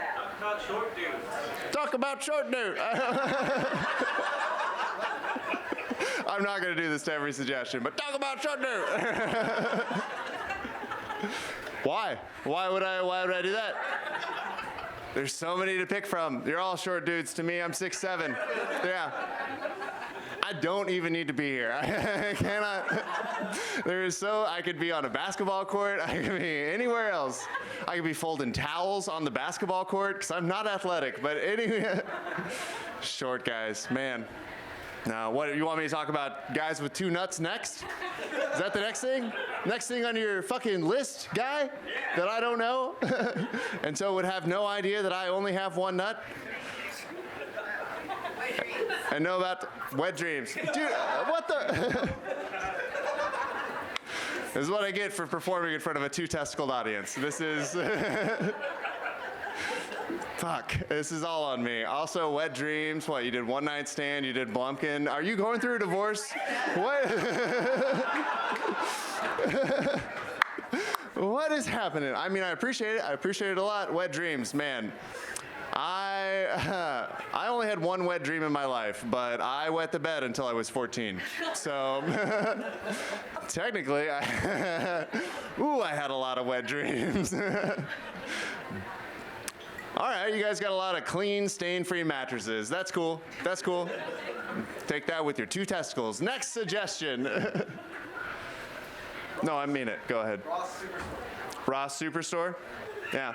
Talk about short dudes. Talk about short dude. I'm not gonna do this to every suggestion, but talk about short dude. Why? Why would I do that? There's so many to pick from. You're all short dudes to me. I'm 6'7". Yeah. I don't even need to be here. I cannot. I could be on a basketball court. I could be anywhere else. I could be folding towels on the basketball court because I'm not athletic. But anyway, short guys, man. Now, what you want me to talk about? Guys with 2 nuts next? Is that the next thing? Next thing on your fucking list, guy? That I don't know? And so would have no idea that I only have 1 nut? And know about wet dreams. Dude, what the? This is what I get for performing in front of a 2-testicled audience. This is... Fuck, this is all on me. Also, wet dreams. What, you did one night stand, you did Blumpkin. Are you going through a divorce? What? What is happening? I mean, I appreciate it. I appreciate it a lot. Wet dreams, man. I only had 1 wet dream in my life, but I wet the bed until I was 14. So technically, I had a lot of wet dreams. All right, you guys got a lot of clean, stain-free mattresses. That's cool. That's cool. Take that with your 2 testicles. Next suggestion. No, I mean it. Go ahead. Ross Superstore? Yeah.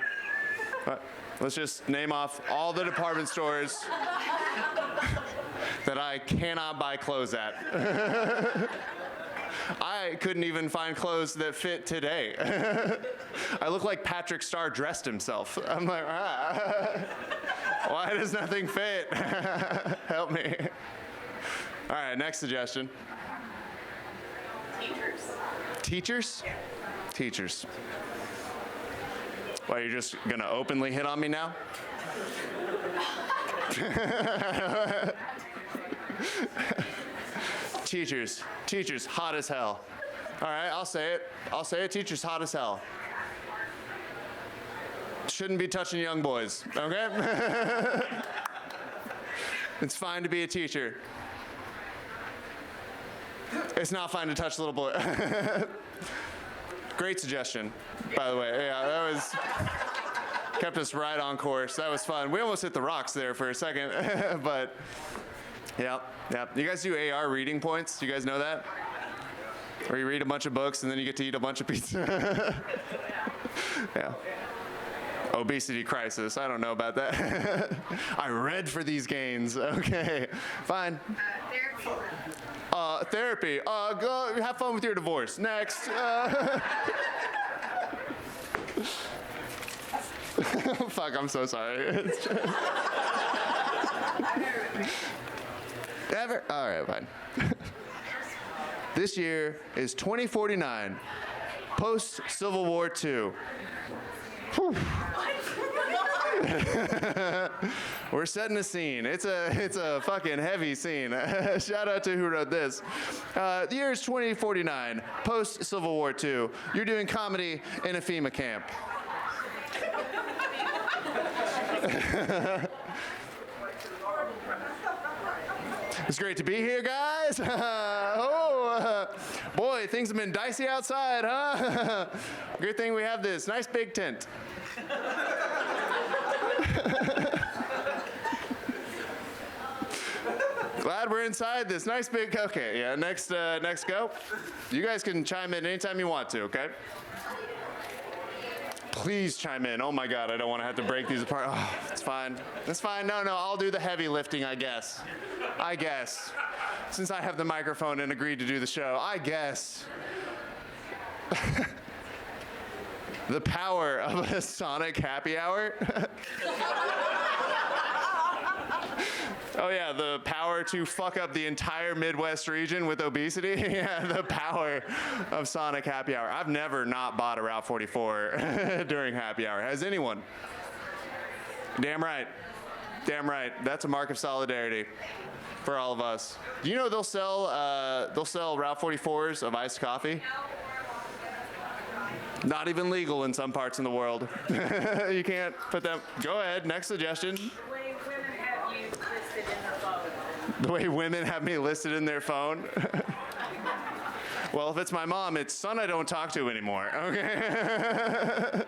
Let's just name off all the department stores that I cannot buy clothes at. I couldn't even find clothes that fit today. I look like Patrick Starr dressed himself. I'm like, why does nothing fit? Help me. All right, next suggestion. Teachers. Teachers? Teachers. Why, you're just gonna openly hit on me now? Teachers. Teachers, hot as hell. All right, I'll say it. Teachers, hot as hell. Shouldn't be touching young boys, okay? It's fine to be a teacher. It's not fine to touch a little boy. Great suggestion, by the way. Yeah, that was, kept us right on course. That was fun. We almost hit the rocks there for a second, but yeah. You guys do AR reading points? Do you guys know that? Where you read a bunch of books and then you get to eat a bunch of pizza. Yeah. Obesity crisis. I don't know about that. I read for these gains. Okay, fine. Therapy. Therapy. Go have fun with your divorce. Next. Fuck, I'm so sorry. Ever? All right, fine. This year is 2049, post-Civil War II. We're setting a scene. It's a fucking heavy scene. Shout out to who wrote this. The year is 2049, post-Civil War II. You're doing comedy in a FEMA camp. It's great to be here, guys. Boy, things have been dicey outside, huh? Good thing we have this nice big tent. Glad we're inside this nice big. Okay, yeah. Next go. You guys can chime in anytime you want to. Okay. Please chime in. Oh my God, I don't want to have to break these apart. Oh, it's fine. It's fine. No, I'll do the heavy lifting, I guess. Since I have the microphone and agreed to do the show, I guess. The power of a Sonic happy hour. Oh yeah, the power to fuck up the entire Midwest region with obesity. Yeah, the power of Sonic happy hour. I've never not bought a Route 44 during happy hour. Has anyone? Damn right. That's a mark of solidarity for all of us. Do you know they'll sell Route 44s of iced coffee? Not even legal in some parts in the world. You can't put them. Go ahead. Next suggestion. The way women have me listed in their phone. Well, if it's my mom, it's son I don't talk to anymore. Okay.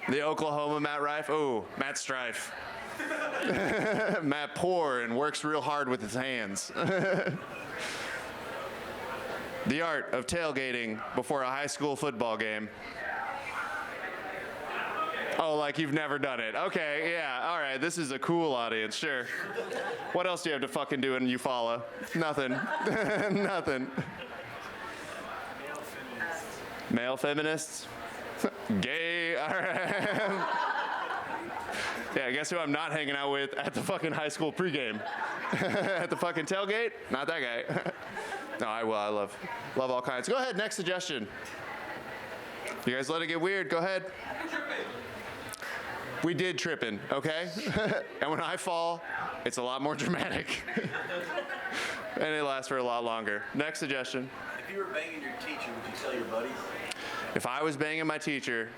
The Oklahoma Matt Rife. Oh, Matt Strife. Matt poor and works real hard with his hands. The art of tailgating before a high school football game. Oh, like you've never done it. Okay, yeah, all right, this is a cool audience, sure. What else do you have to fucking do in Eufaula? Nothing. Nothing. Male feminists? Gay, all right. Yeah, guess who I'm not hanging out with at the fucking high school pregame? At the fucking tailgate? Not that guy. No, I will, I love all kinds. Go ahead, next suggestion. You guys let it get weird, go ahead. We did tripping, okay? And when I fall, it's a lot more dramatic. And it lasts for a lot longer. Next suggestion. If you were banging your teacher, would you tell your buddies? If I was banging my teacher,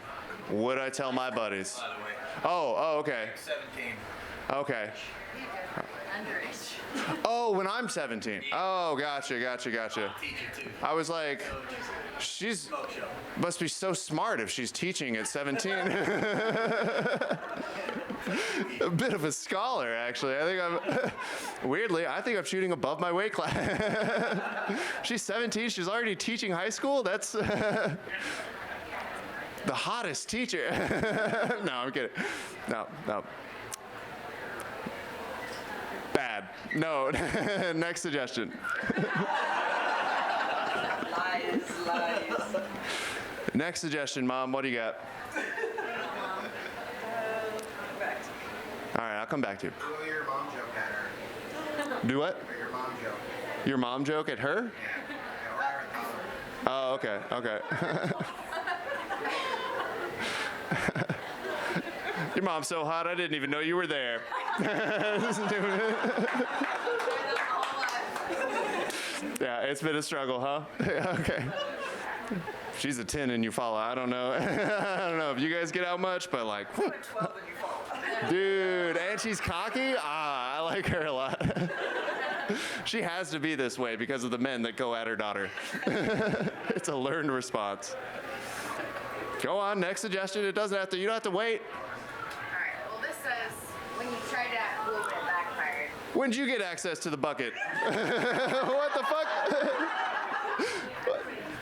would I tell my buddies? By the way. Oh, okay. 17. Okay. Underage. Oh, when I'm 17. Oh, gotcha. Teacher too. I was like, she's must be so smart if she's teaching at 17. A bit of a scholar, actually. Weirdly, I think I'm shooting above my weight class. She's 17, she's already teaching high school? That's the hottest teacher. No, I'm kidding. No. Bad. No. Next suggestion. Lies. Next suggestion, Mom. What do you got? All right, I'll come back to you. Do your mom joke at her. Do what? Your mom joke. Your mom joke at her? Oh, okay, okay. Your mom's so hot, I didn't even know you were there. Yeah, it's been a struggle, huh? Yeah, okay. She's a 10 and you follow. I don't know. I don't know if you guys get out much, but like, whew. 12 and you fall. Dude, and she's cocky? Ah, I like her a lot. She has to be this way because of the men that go at her daughter. It's a learned response. Go on, next suggestion. It doesn't have to, you don't have to wait. All right. Well, this says when you tried to act cool, but it backfired. When did you get access to the bucket? What the fuck?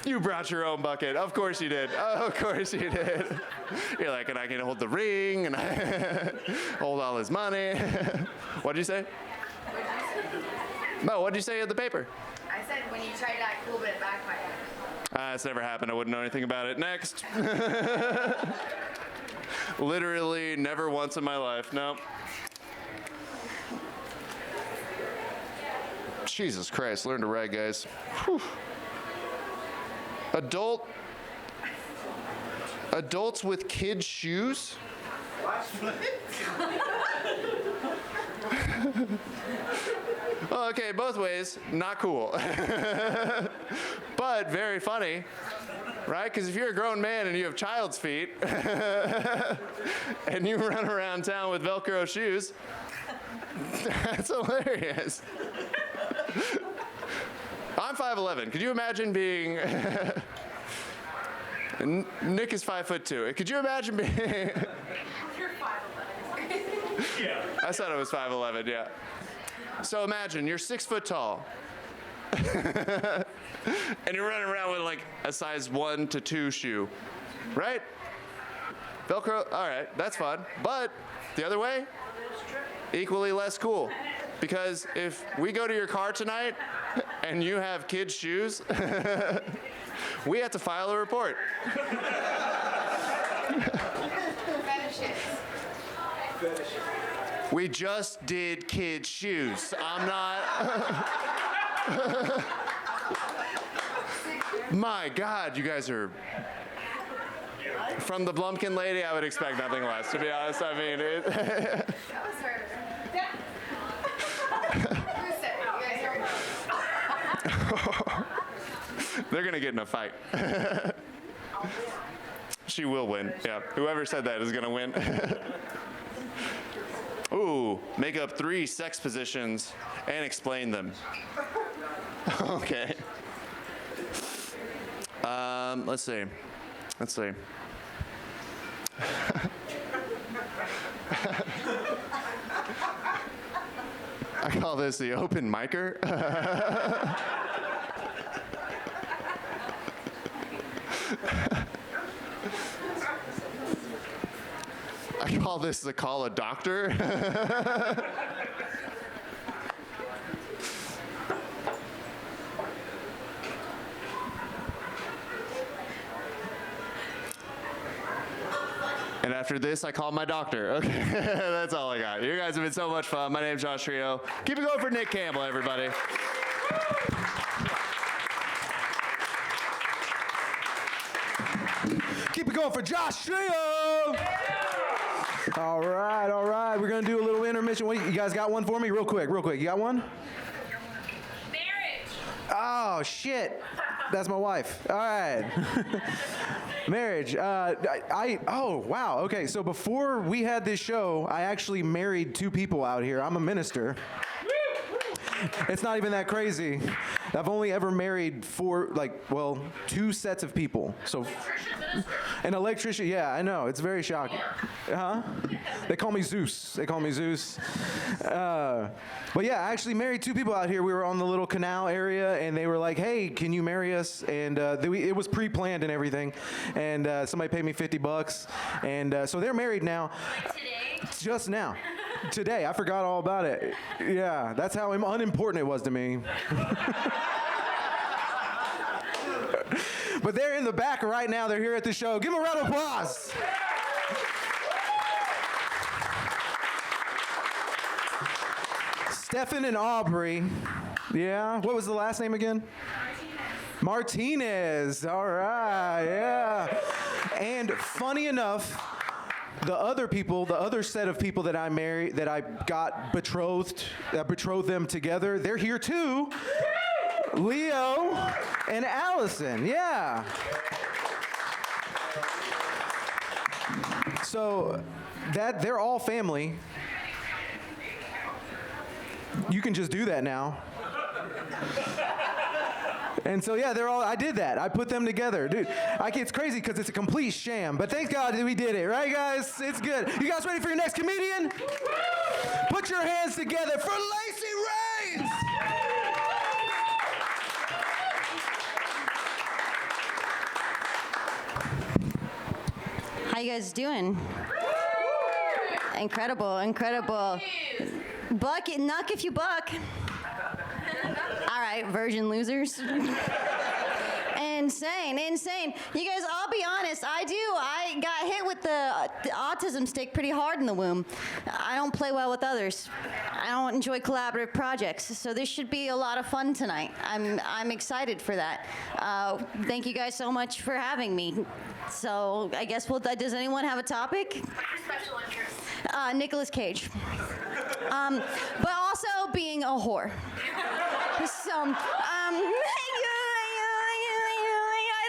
You brought your own bucket. Of course you did. Of course you did. You're like, and I can hold the ring, and I hold all his money. What'd you say? No, what'd you say in the paper? I said when you tried to act cool, but it backfired. It's never happened. I wouldn't know anything about it. Next. Literally never once in my life. No. Jesus Christ. Learn to write, guys. Whew. Adults with kids' shoes? Well, okay, both ways, not cool. But very funny, right? Because if you're a grown man and you have child's feet and you run around town with Velcro shoes, that's hilarious. I'm 5'11". Could you imagine being... Nick is 5'2". Could you imagine being... You're 5'11". Yeah. I said I was 5'11", yeah. So imagine, you're 6 foot tall. And you're running around with like a size 1 to 2 shoe, right? Velcro, all right, that's fun. But the other way, equally less cool. Because if we go to your car tonight and you have kids' shoes, we have to file a report. Fetishes. We just did kids' shoes. I'm not. My God, you guys are. From the Blumpkin lady, I would expect nothing less, to be honest. I mean, it. That was her. Who said it? You guys heard it. They're gonna get in a fight. She will win. Yeah, whoever said that is gonna win. Ooh, make up 3 sex positions and explain them. Okay. Let's see. I call this the open micer. I call this the call a doctor. And after this, I call my doctor. Okay, that's all I got. You guys have been so much fun. My name's Josh Trillo. Keep it going for Nick Campbell, everybody. Keep it going for Josh Trillo. All right. We're gonna do a little intermission. What, you guys got one for me? Real quick. You got one? Marriage. Oh shit. That's my wife. All right. Marriage. Oh wow. Okay. So before we had this show, I actually married 2 people out here. I'm a minister. It's not even that crazy. I've only ever married 2 sets of people. So, an electrician. Yeah, I know. It's very shocking. Huh? They call me Zeus. But yeah, I actually married 2 people out here. We were on the little canal area, and they were like, "Hey, can you marry us?" And it was pre-planned and everything. And somebody paid me $50, and so they're married now. Like today? Just now. Today. I forgot all about it. Yeah, that's how unimportant it was to me. But they're in the back right now. They're here at the show. Give them a round of applause. Stefan and Aubrey. Yeah. What was the last name again? Martinez. All right. Yeah. And funny enough, the other set of people that I married, that I got betrothed them together, they're here too. Leo and Allison. Yeah. So they're all family. You can just do that now. And so, yeah, I did that. I put them together. Dude, it's crazy because it's a complete sham. But thank God that we did it. Right, guys? It's good. You guys ready for your next comedian? Put your hands together for Lacee Rains. How you guys doing? Incredible, incredible. Buck, knock if you buck. All right, virgin losers. Insane. You guys, I'll be honest, I got hit with the autism stick pretty hard in the womb. I don't play well with others. I don't enjoy collaborative projects, so this should be a lot of fun tonight. I'm excited for that. Thank you guys so much for having me. So I guess does anyone have a topic? Special interest. Nicolas Cage. But also being a whore. So, I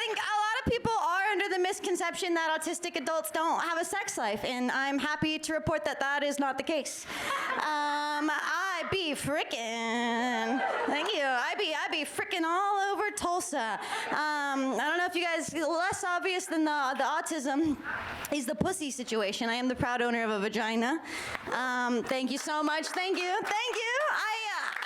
think a lot of people are under the misconception that autistic adults don't have a sex life, and I'm happy to report that that is not the case. I be frickin'. Thank you. I be frickin' all over Tulsa. I don't know if you guys, less obvious than the autism is the pussy situation. I am the proud owner of a vagina. Thank you so much. Thank you.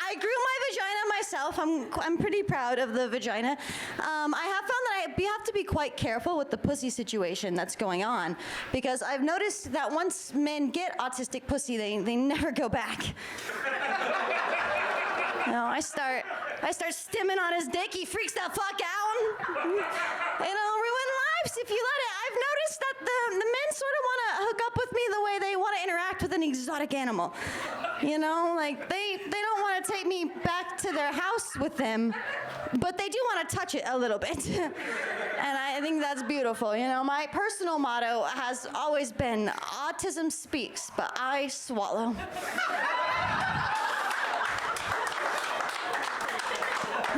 I grew my vagina myself. I'm pretty proud of the vagina. I have found that I have to be quite careful with the pussy situation that's going on, because I've noticed that once men get autistic pussy, they never go back. I start stimming on his dick. He freaks the fuck out. Ruin lives if you let it. I've noticed that the men sort of want to hook up with me the way they want to interact with an exotic animal. Like they don't want to take me back to their house with them, but they do want to touch it a little bit. And I think that's beautiful. My personal motto has always been, autism speaks, but I swallow.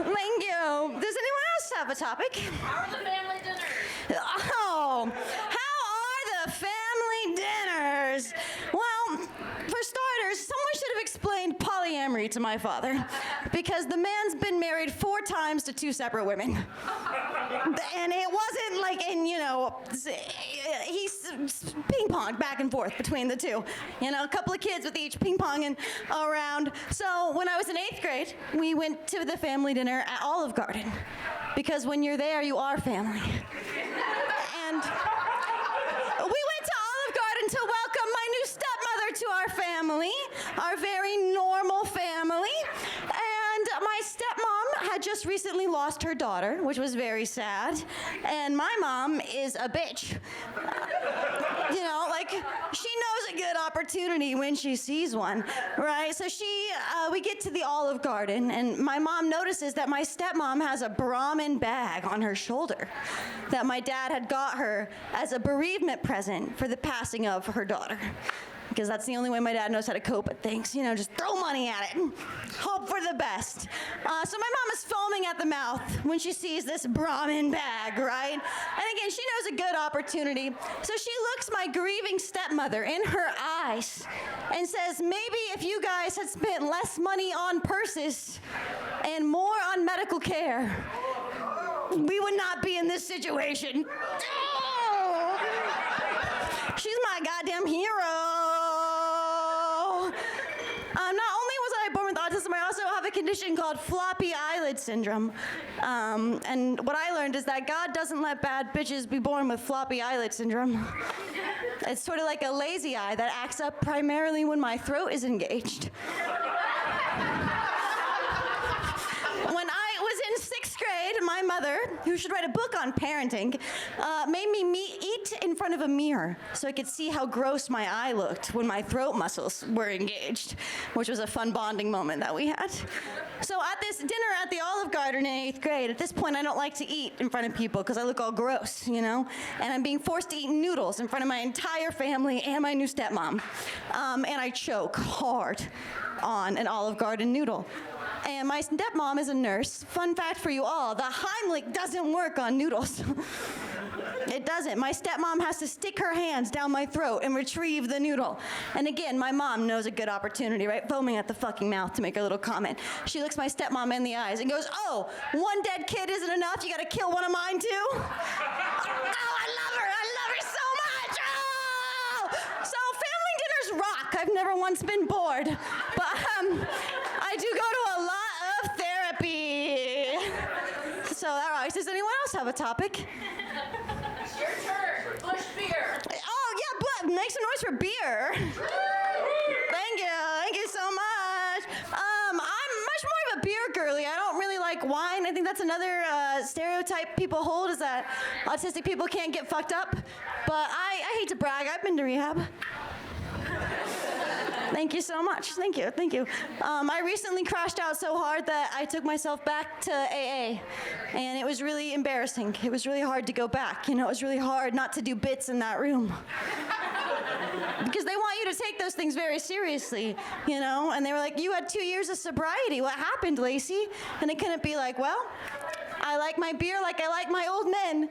Thank you. Does anyone else have a topic? How are the family dinners? Oh, how are the family dinners? Well, for starters, someone should have explained polyamory to my father, because the man's been married 4 times to 2 separate women. And it wasn't like he's ping-ponged back and forth between the 2. A couple of kids with each ping-ponging around. So when I was in 8th grade, we went to the family dinner at Olive Garden, because when you're there, you are family. And we went to Olive Garden to welcome my new stepmother to our family, our very normal family. And my stepmom had just recently lost her daughter, which was very sad. And my mom is a bitch. She knows a good opportunity when she sees one, right? So we get to the Olive Garden, and my mom notices that my stepmom has a Brahmin bag on her shoulder that my dad had got her as a bereavement present for the passing of her daughter. Because that's the only way my dad knows how to cope with things. Just throw money at it. Hope for the best. So my mom is foaming at the mouth when she sees this Brahmin bag, right? And again, she knows a good opportunity. So she looks my grieving stepmother in her eyes and says, maybe if you guys had spent less money on purses and more on medical care, we would not be in this situation. Oh! She's my goddamn hero. Not only was I born with autism, I also have a condition called floppy eyelid syndrome. And what I learned is that God doesn't let bad bitches be born with floppy eyelid syndrome. It's sort of like a lazy eye that acts up primarily when my throat is engaged. When I was in 6th grade, my mother mother, who should write a book on parenting, made me eat in front of a mirror so I could see how gross my eye looked when my throat muscles were engaged, which was a fun bonding moment that we had. So at this dinner at the Olive Garden in 8th grade, at this point I don't like to eat in front of people because I look all gross, you know? And I'm being forced to eat noodles in front of my entire family and my new stepmom. And I choke hard on an Olive Garden noodle. And my stepmom is a nurse. Fun fact for you all, the Heimlich doesn't work on noodles. It doesn't. My stepmom has to stick her hands down my throat and retrieve the noodle. And again, my mom knows a good opportunity, right? Foaming at the fucking mouth to make a little comment. She looks my stepmom in the eyes and goes, "Oh, one dead kid isn't enough? You gotta kill one of mine too?" Oh, I love her so much. Oh! So family dinners rock. I've never once been bored. But I do go to a lot of therapy. So, all right, does anyone else have a topic? Your turn. Bush beer. Oh, yeah, make some noise for beer. Thank you so much. I'm much more of a beer girly. I don't really like wine. I think that's another stereotype people hold, is that autistic people can't get fucked up. But I hate to brag, I've been to rehab. Thank you so much. Thank you. I recently crashed out so hard that I took myself back to AA, and it was really embarrassing. It was really hard to go back. You know, it was really hard not to do bits in that room. Because they want you to take those things very seriously, you know? And they were like, "You had 2 years of sobriety. What happened, Lacee?" And it couldn't be like, "Well, I like my beer like I like my old men.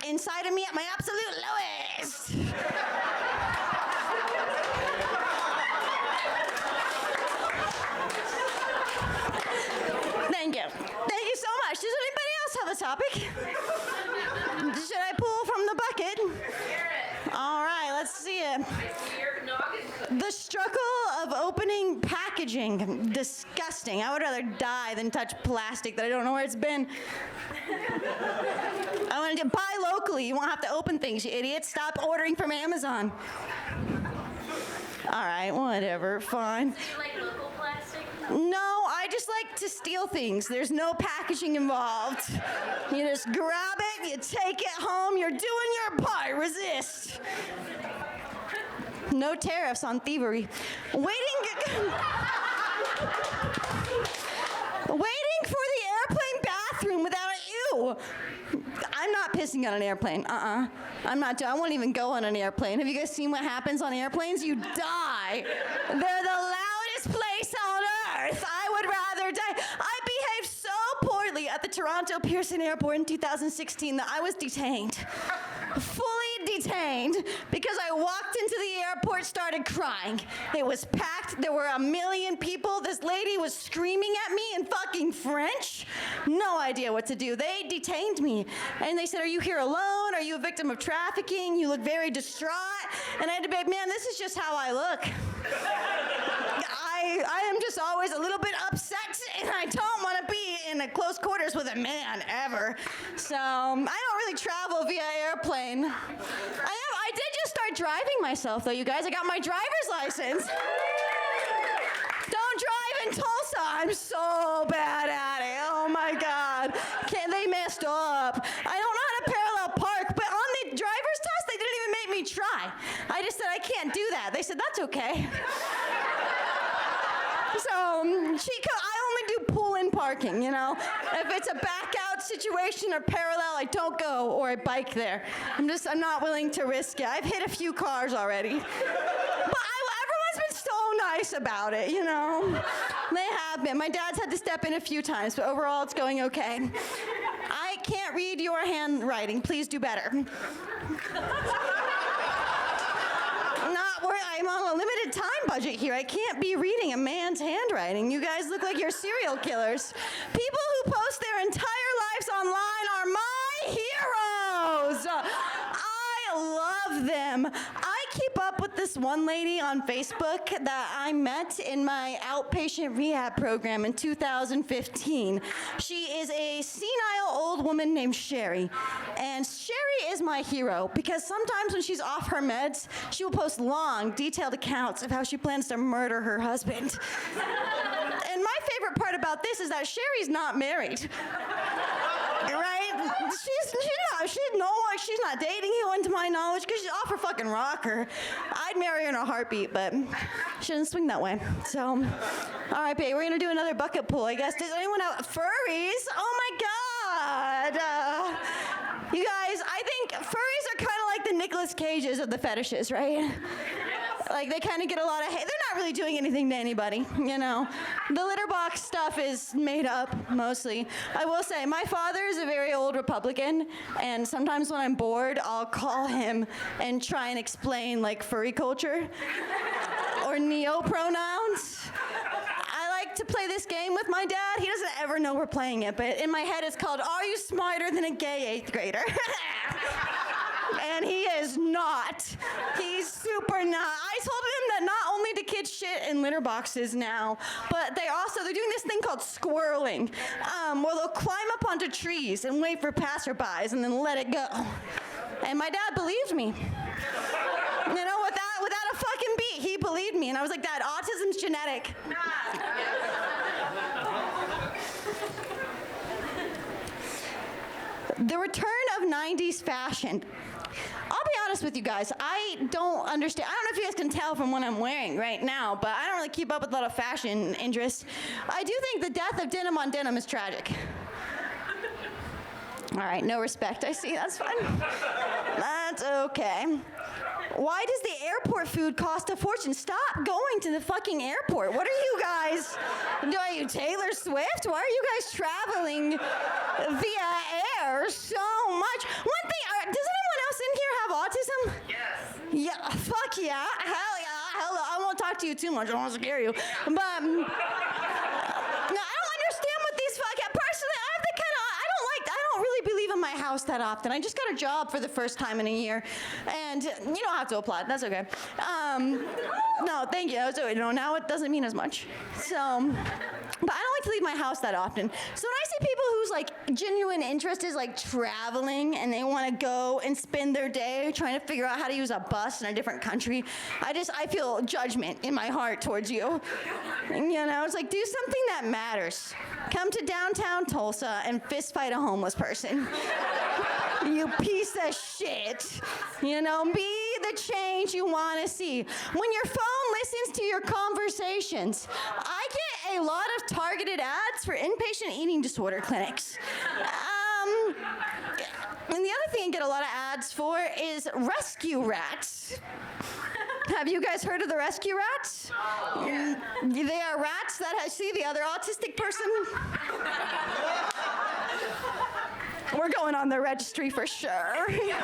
Inside of me at my absolute lowest." Thank you so much. Does anybody else have a topic? Should I pull from the bucket? All right, let's see it. The struggle of opening packaging. Disgusting. I would rather die than touch plastic that I don't know where it's been. I want to buy locally. You won't have to open things, you idiot. Stop ordering from Amazon. All right, whatever, fine. Do you like local plastic? No, I just like to steal things. There's no packaging involved. You just grab it, you take it home, you're doing your part. Resist. No tariffs on thievery. Waiting for the airplane bathroom without ew. I'm not pissing on an airplane. I'm not I won't even go on an airplane. Have you guys seen what happens on airplanes? You die. They're the loudest place on earth. I would rather die. I behaved so poorly at the Toronto Pearson Airport in 2016 that I was detained. Fully detained because I walked into the airport, started crying. It was packed. There were 1 million people. This lady was screaming at me in fucking French. No idea what to do. They detained me. And they said, "Are you here alone? Are you a victim of trafficking? You look very distraught." And I had to be like, "Man, this is just how I look. I am just always a little bit upset, and I don't want to be in a close quarters with a man ever." So I don't really travel via airplane. I did just start driving myself, though, you guys. I got my driver's license. Don't drive in Tulsa. I'm so bad at it. Oh my God. They messed up. I don't know how to parallel park, but on the driver's test, they didn't even make me try. I just said, "I can't do that." They said, "That's okay." So I only do pull-in parking, you know? If it's a back-out situation or parallel, I don't go, or I bike there. I'm not willing to risk it. I've hit a few cars already. But everyone's been so nice about it, you know? They have been. My dad's had to step in a few times, but overall it's going okay. I can't read your handwriting. Please do better. I'm on a limited time budget here. I can't be reading a man's handwriting. You guys look like you're serial killers. People who post their entire lives online are my heroes. I love them. I keep up with this one lady on Facebook that I met in my outpatient rehab program in 2015. She is a senile old woman named Sherry. And Sherry is my hero because sometimes when she's off her meds, she will post long, detailed accounts of how she plans to murder her husband. And my favorite part about this is that Sherry's not married. Right? She's not dating anyone to my knowledge because she's off her fucking rocker. I'd marry her in a heartbeat, but she doesn't swing that way. So, all right, babe, we're gonna do another bucket pool, I guess. Does anyone have furries? Oh my God. You guys, I think furries are kind of like the Nicolas Cages of the fetishes, right? Like, they kind of get a lot of hate. They're not really doing anything to anybody, you know? The litter box stuff is made up, mostly. I will say, my father is a very old Republican, and sometimes when I'm bored, I'll call him and try and explain, like, furry culture or neo-pronouns. I like to play this game with my dad. He doesn't ever know we're playing it, but in my head it's called, Are You Smarter Than a Gay 8th Grader? And he is not. He's super not. I told him that not only do kids shit in litter boxes now, but they're doing this thing called squirreling, where they'll climb up onto trees and wait for passerbys and then let it go. And my dad believed me. You know, without a fucking beat, he believed me. And I was like, Dad, autism's genetic. The return of 90s fashion. I'll be honest with you guys, I don't understand. I don't know if you guys can tell from what I'm wearing right now, but I don't really keep up with a lot of fashion interests. I do think the death of denim on denim is tragic. All right, no respect, I see, that's fine. That's okay. Why does the airport food cost a fortune? Stop going to the fucking airport. What are you guys? Are you Taylor Swift? Why are you guys traveling via air so much? One thing, does anyone else in here have autism? Yes. Yeah, fuck yeah. Hell yeah. Hello. I won't talk to you too much. I don't want to scare you. But, no, I don't understand what these personally, I don't really believe in my house that often. I just got a job for the first time in a year, and you don't have to applaud. That's okay. No, thank you. So, now it doesn't mean as much. So, but I don't like to leave my house that often. So when I see people whose like genuine interest is like traveling and they want to go and spend their day trying to figure out how to use a bus in a different country, I feel judgment in my heart towards you. You know, it's like, do something that matters. Come to downtown Tulsa and fist fight a homeless person. You piece of shit. You know, be the change you want to see. When your phone listens to your conversations, I get a lot of targeted ads for inpatient eating disorder clinics. And the other thing I get a lot of ads for is rescue rats. Have you guys heard of the rescue rats? Yeah. They are rats that see the other autistic person. We're going on the registry for sure. You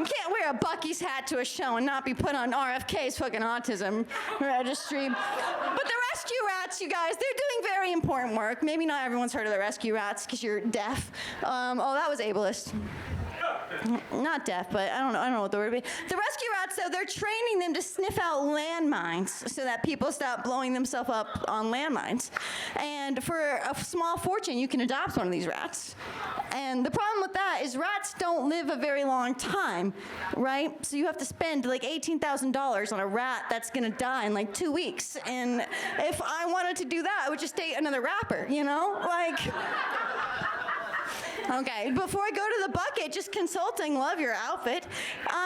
can't wear a Buc-ee's hat to a show and not be put on RFK's fucking autism registry. But the rescue rats, you guys, they're doing very important work. Maybe not everyone's heard of the rescue rats because you're deaf. Oh, that was ableist. Not deaf, but I don't know what the word would be. The rescue rats, though, they're training them to sniff out landmines so that people stop blowing themselves up on landmines. And for a small fortune, you can adopt one of these rats. And the problem with that is rats don't live a very long time, right? So you have to spend like $18,000 on a rat that's gonna die in like 2 weeks. And if I wanted to do that, I would just date another rapper, you know? Like... Okay, before I go to the bucket, just consulting, love your outfit.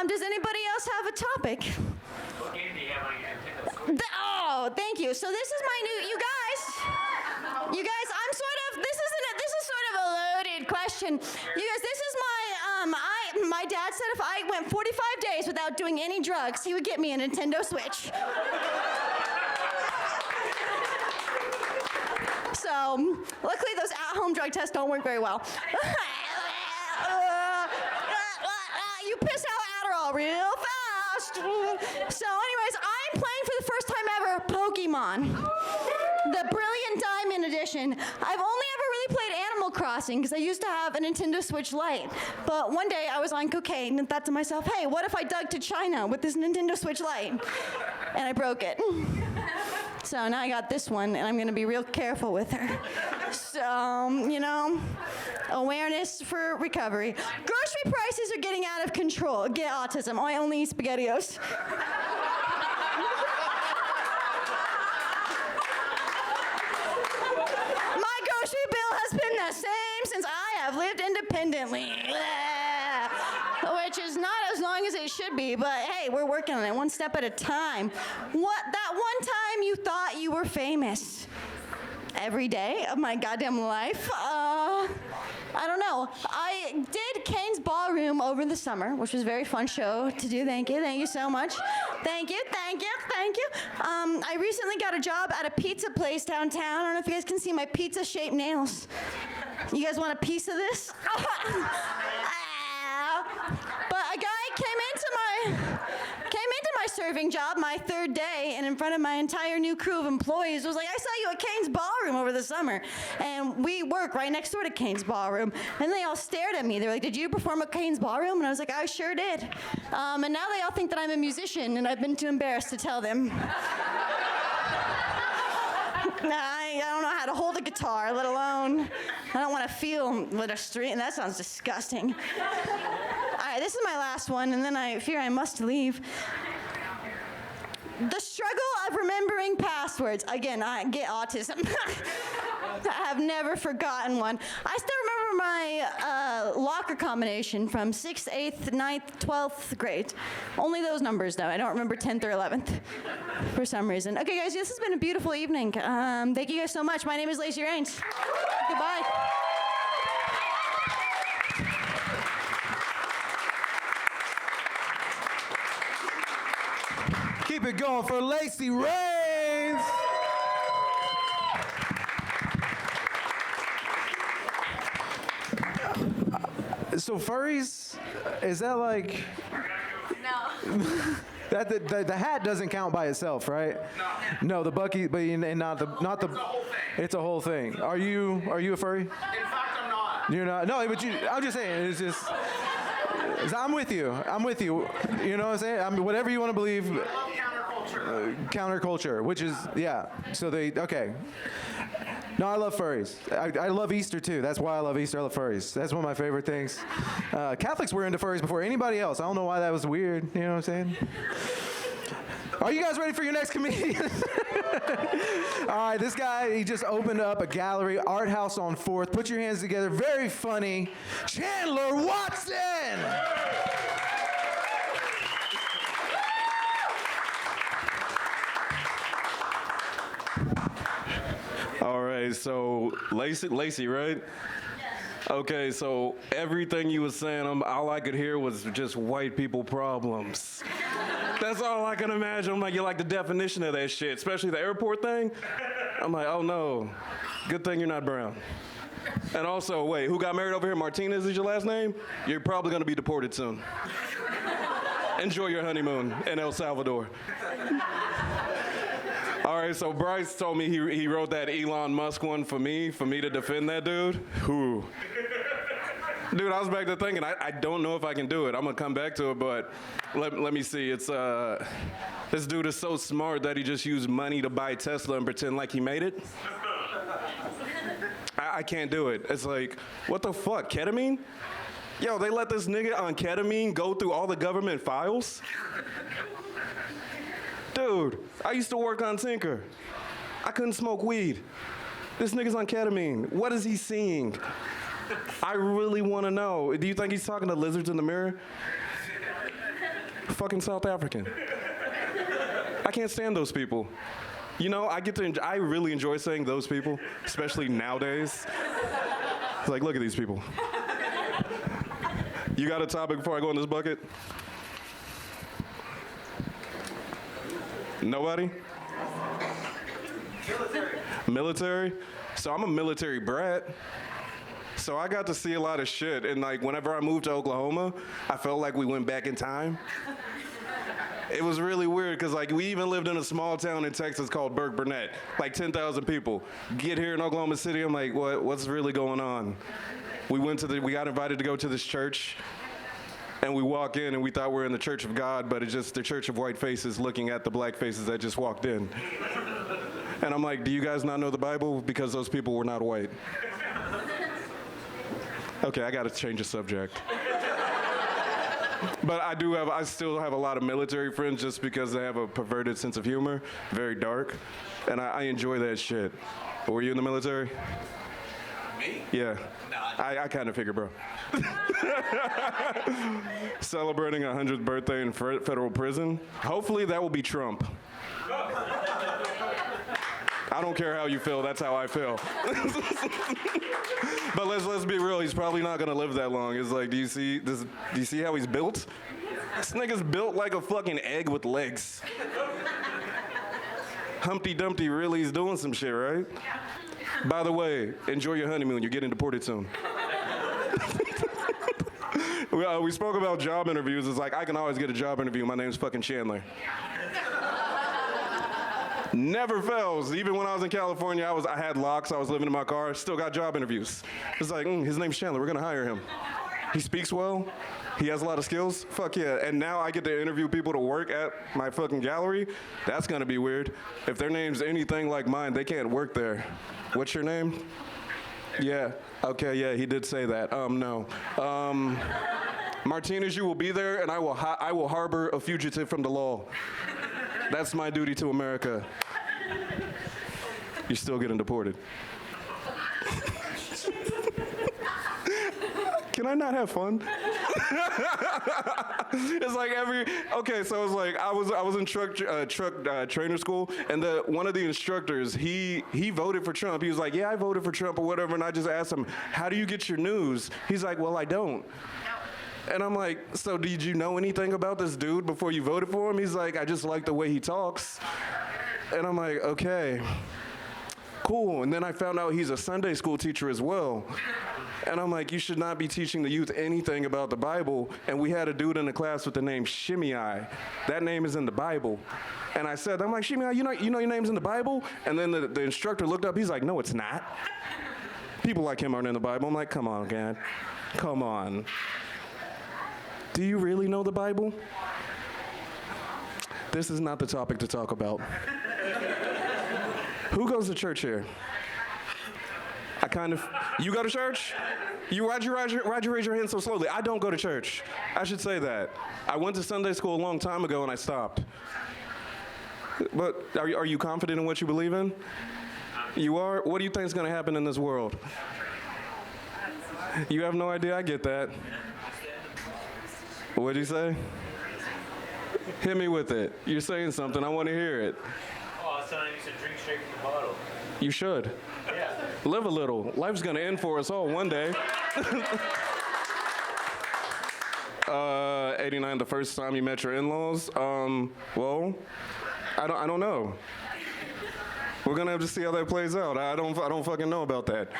Does anybody else have a topic? What game do you have on your Nintendo Switch? Oh, thank you. So this is my new, you guys, this is sort of a loaded question. You guys, this is my dad said if I went 45 days without doing any drugs, he would get me a Nintendo Switch. So, luckily those at-home drug tests don't work very well. You piss out Adderall real fast. So anyways, I'm playing for the first time ever Pokemon. The Brilliant Diamond Edition. I've only ever really played Animal Crossing because I used to have a Nintendo Switch Lite. But one day I was on cocaine and thought to myself, hey, what if I dug to China with this Nintendo Switch Lite? And I broke it. So now I got this one, and I'm going to be real careful with her. So, you know, awareness for recovery. Grocery prices are getting out of control. Get autism. I only eat SpaghettiOs. My grocery bill has been the same independently. Which is not as long as it should be, but hey, we're working on it one step at a time. What, that one time you thought you were famous? Every day of my goddamn life. I don't know. I did Kane's Ballroom over the summer, which was a very fun show to do. Thank you so much. Thank you. I recently got a job at a pizza place downtown. I don't know if you guys can see my pizza-shaped nails. You guys want a piece of this? But a guy came into my serving job my third day, and in front of my entire new crew of employees was like, I saw you at Kane's Ballroom over the summer. And we work right next door to Kane's Ballroom. And they all stared at me. They were like, did you perform at Kane's Ballroom? And I was like, I sure did. And now they all think that I'm a musician, and I've been too embarrassed to tell them. I don't know how to hold a guitar, let alone, I don't want to feel with a string. That sounds disgusting. All right, this is my last one, and then I fear I must leave. The struggle of remembering passwords. Again, I get autism. I have never forgotten one. I still remember my locker combination from 6th, 8th, 9th, 12th grade. Only those numbers, though. I don't remember 10th or 11th for some reason. Okay, guys, this has been a beautiful evening. Thank you guys so much. My name is Lacee Rains. Goodbye. Keep it going for Lacee Rains. So furries, is that like? No. That the hat doesn't count by itself, right? No, the Bucky, but and not the. It's a whole thing. It's a whole thing. Are you a furry? In fact, I'm not. You're not. No, but I'm just saying. It's just. I'm with you. You know what I'm saying? Whatever you want to believe. I love counterculture. Counterculture, which is, yeah. So okay. No, I love furries. I love Easter too. That's why I love Easter. I love furries. That's one of my favorite things. Catholics were into furries before anybody else. I don't know why that was weird. You know what I'm saying? Are you guys ready for your next comedian? All right, this guy, he just opened up a gallery, Art House on 4th. Put your hands together. Very funny. Chandler Watson! All right, so Lacee, right? Okay, so everything you were saying, all I could hear was just white people problems. That's all I can imagine. I'm like, you like the definition of that shit, especially the airport thing? I'm like, oh no, good thing you're not brown. And also, wait, who got married over here? Martinez is your last name? You're probably gonna be deported soon. Enjoy your honeymoon in El Salvador. All right, so Bryce told me he wrote that Elon Musk one for me to defend that dude. Who? Dude, I was back there thinking, I don't know if I can do it. I'm gonna come back to it, but let me see. It's this dude is so smart that he just used money to buy Tesla and pretend like he made it. I can't do it. It's like, what the fuck, ketamine? Yo, they let this nigga on ketamine go through all the government files? Dude, I used to work on Tinker. I couldn't smoke weed. This nigga's on ketamine. What is he seeing? I really want to know. Do you think he's talking to lizards in the mirror? Fucking South African. I can't stand those people. You know, I really enjoy saying those people, especially nowadays. It's like, look at these people. You got a topic before I go in this bucket? Nobody? Military? So I'm a military brat. So I got to see a lot of shit, and like whenever I moved to Oklahoma, I felt like we went back in time. It was really weird because like we even lived in a small town in Texas called Burke Burnett, like 10,000 people. Get here in Oklahoma City, I'm like, what's really going on? We got invited to go to this church, and we walk in and we thought we were in the Church of God, but it's just the Church of White Faces looking at the black faces that just walked in. And I'm like, do you guys not know the Bible? Because those people were not white. Okay, I gotta change the subject. But I still have a lot of military friends just because they have a perverted sense of humor, very dark, and I enjoy that shit. Were you in the military? Me? Yeah. No, I kind of figure, bro. Celebrating 100th birthday in federal prison. Hopefully that will be Trump. I don't care how you feel, that's how I feel. But let's be real, he's probably not gonna live that long. It's like, do you see how he's built? This nigga's built like a fucking egg with legs. Humpty Dumpty really is doing some shit, right? By the way, enjoy your honeymoon, you're getting deported soon. We spoke about job interviews. It's like, I can always get a job interview. My name's fucking Chandler. Never fails. Even when I was in California, I had locks. I was living in my car. Still got job interviews. It's like, his name's Chandler. We're gonna hire him. He speaks well. He has a lot of skills. Fuck yeah. And now I get to interview people to work at my fucking gallery. That's gonna be weird. If their name's anything like mine, they can't work there. What's your name? Yeah. Okay. Yeah. He did say that. No. Martinez, you will be there, and I will harbor a fugitive from the law. That's my duty to America. You're still getting deported. Can I not have fun? It's like okay, so it's like I was in truck trainer school, and one of the instructors, he voted for Trump. He was like, yeah, I voted for Trump or whatever, and I just asked him, how do you get your news? He's like, well, I don't. And I'm like, so did you know anything about this dude before you voted for him? He's like, I just like the way he talks. And I'm like, okay, cool. And then I found out he's a Sunday school teacher as well. And I'm like, you should not be teaching the youth anything about the Bible. And we had a dude in the class with the name Shimei. That name is in the Bible. And I said, I'm like, Shimei, you know your name's in the Bible? And then the instructor looked up, he's like, no, it's not. People like him aren't in the Bible. I'm like, come on, God. Come on. Do you really know the Bible? This is not the topic to talk about. Who goes to church here? You go to church? Why'd you raise your hand so slowly? I don't go to church. I should say that. I went to Sunday school a long time ago and I stopped. But are you confident in what you believe in? You are? What do you think is gonna happen in this world? You have no idea, I get that. What'd you say? Hit me with it. You're saying something, I want to hear it. Oh, I was telling you to drink straight from the bottle. You should. Yeah. Live a little. Life's gonna end for us all one day. 89, the first time you met your in-laws. Well, I don't know. We're gonna have to see how that plays out. I don't fucking know about that.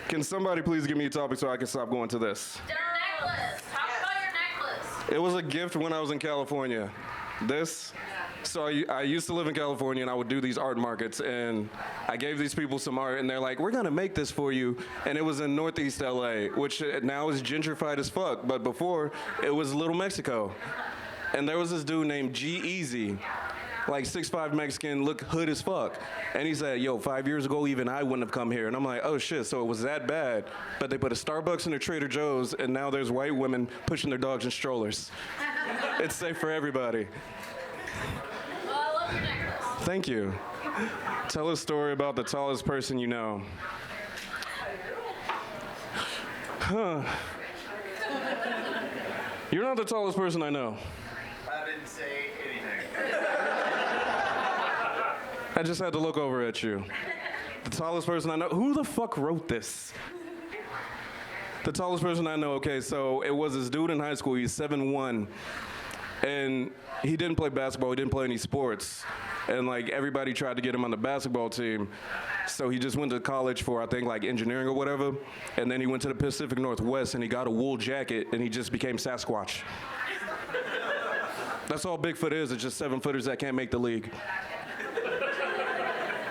Can somebody please give me a topic so I can stop going to this? Your necklace. Talk about your necklace. It was a gift when I was in California. So I used to live in California and I would do these art markets and I gave these people some art and they're like, we're gonna make this for you. And it was in Northeast LA, which now is gentrified as fuck, but before it was Little Mexico. And there was this dude named G-Eazy, like 6'5" Mexican, look hood as fuck. And he said, yo, 5 years ago, even I wouldn't have come here. And I'm like, oh shit, so it was that bad. But they put a Starbucks and a Trader Joe's, and now there's white women pushing their dogs in strollers. It's safe for everybody. Well, I love your necklace. Thank you. Tell a story about the tallest person you know. Huh. You're not the tallest person I know. I didn't say anything. I just had to look over at you. The tallest person I know. Who the fuck wrote this? The tallest person I know. Okay, so it was this dude in high school. He's 7'1", and he didn't play basketball. He didn't play any sports, and like everybody tried to get him on the basketball team. So he just went to college for, I think, like engineering or whatever, and then he went to the Pacific Northwest and he got a wool jacket and he just became Sasquatch. That's all Bigfoot is. It's just 7-footers that can't make the league.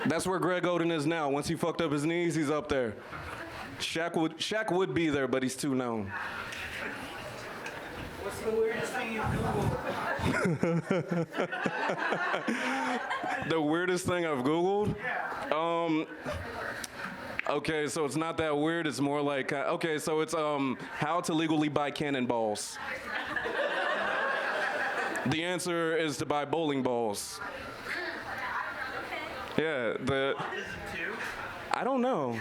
That's where Greg Oden is now. Once he fucked up his knees, he's up there. Shaq would be there, but he's too known. What's the weirdest thing you've Googled? The weirdest thing I've Googled? Okay, so it's not that weird. It's more like, okay, so it's how to legally buy cannonballs. The answer is to buy bowling balls. Yeah, I don't know.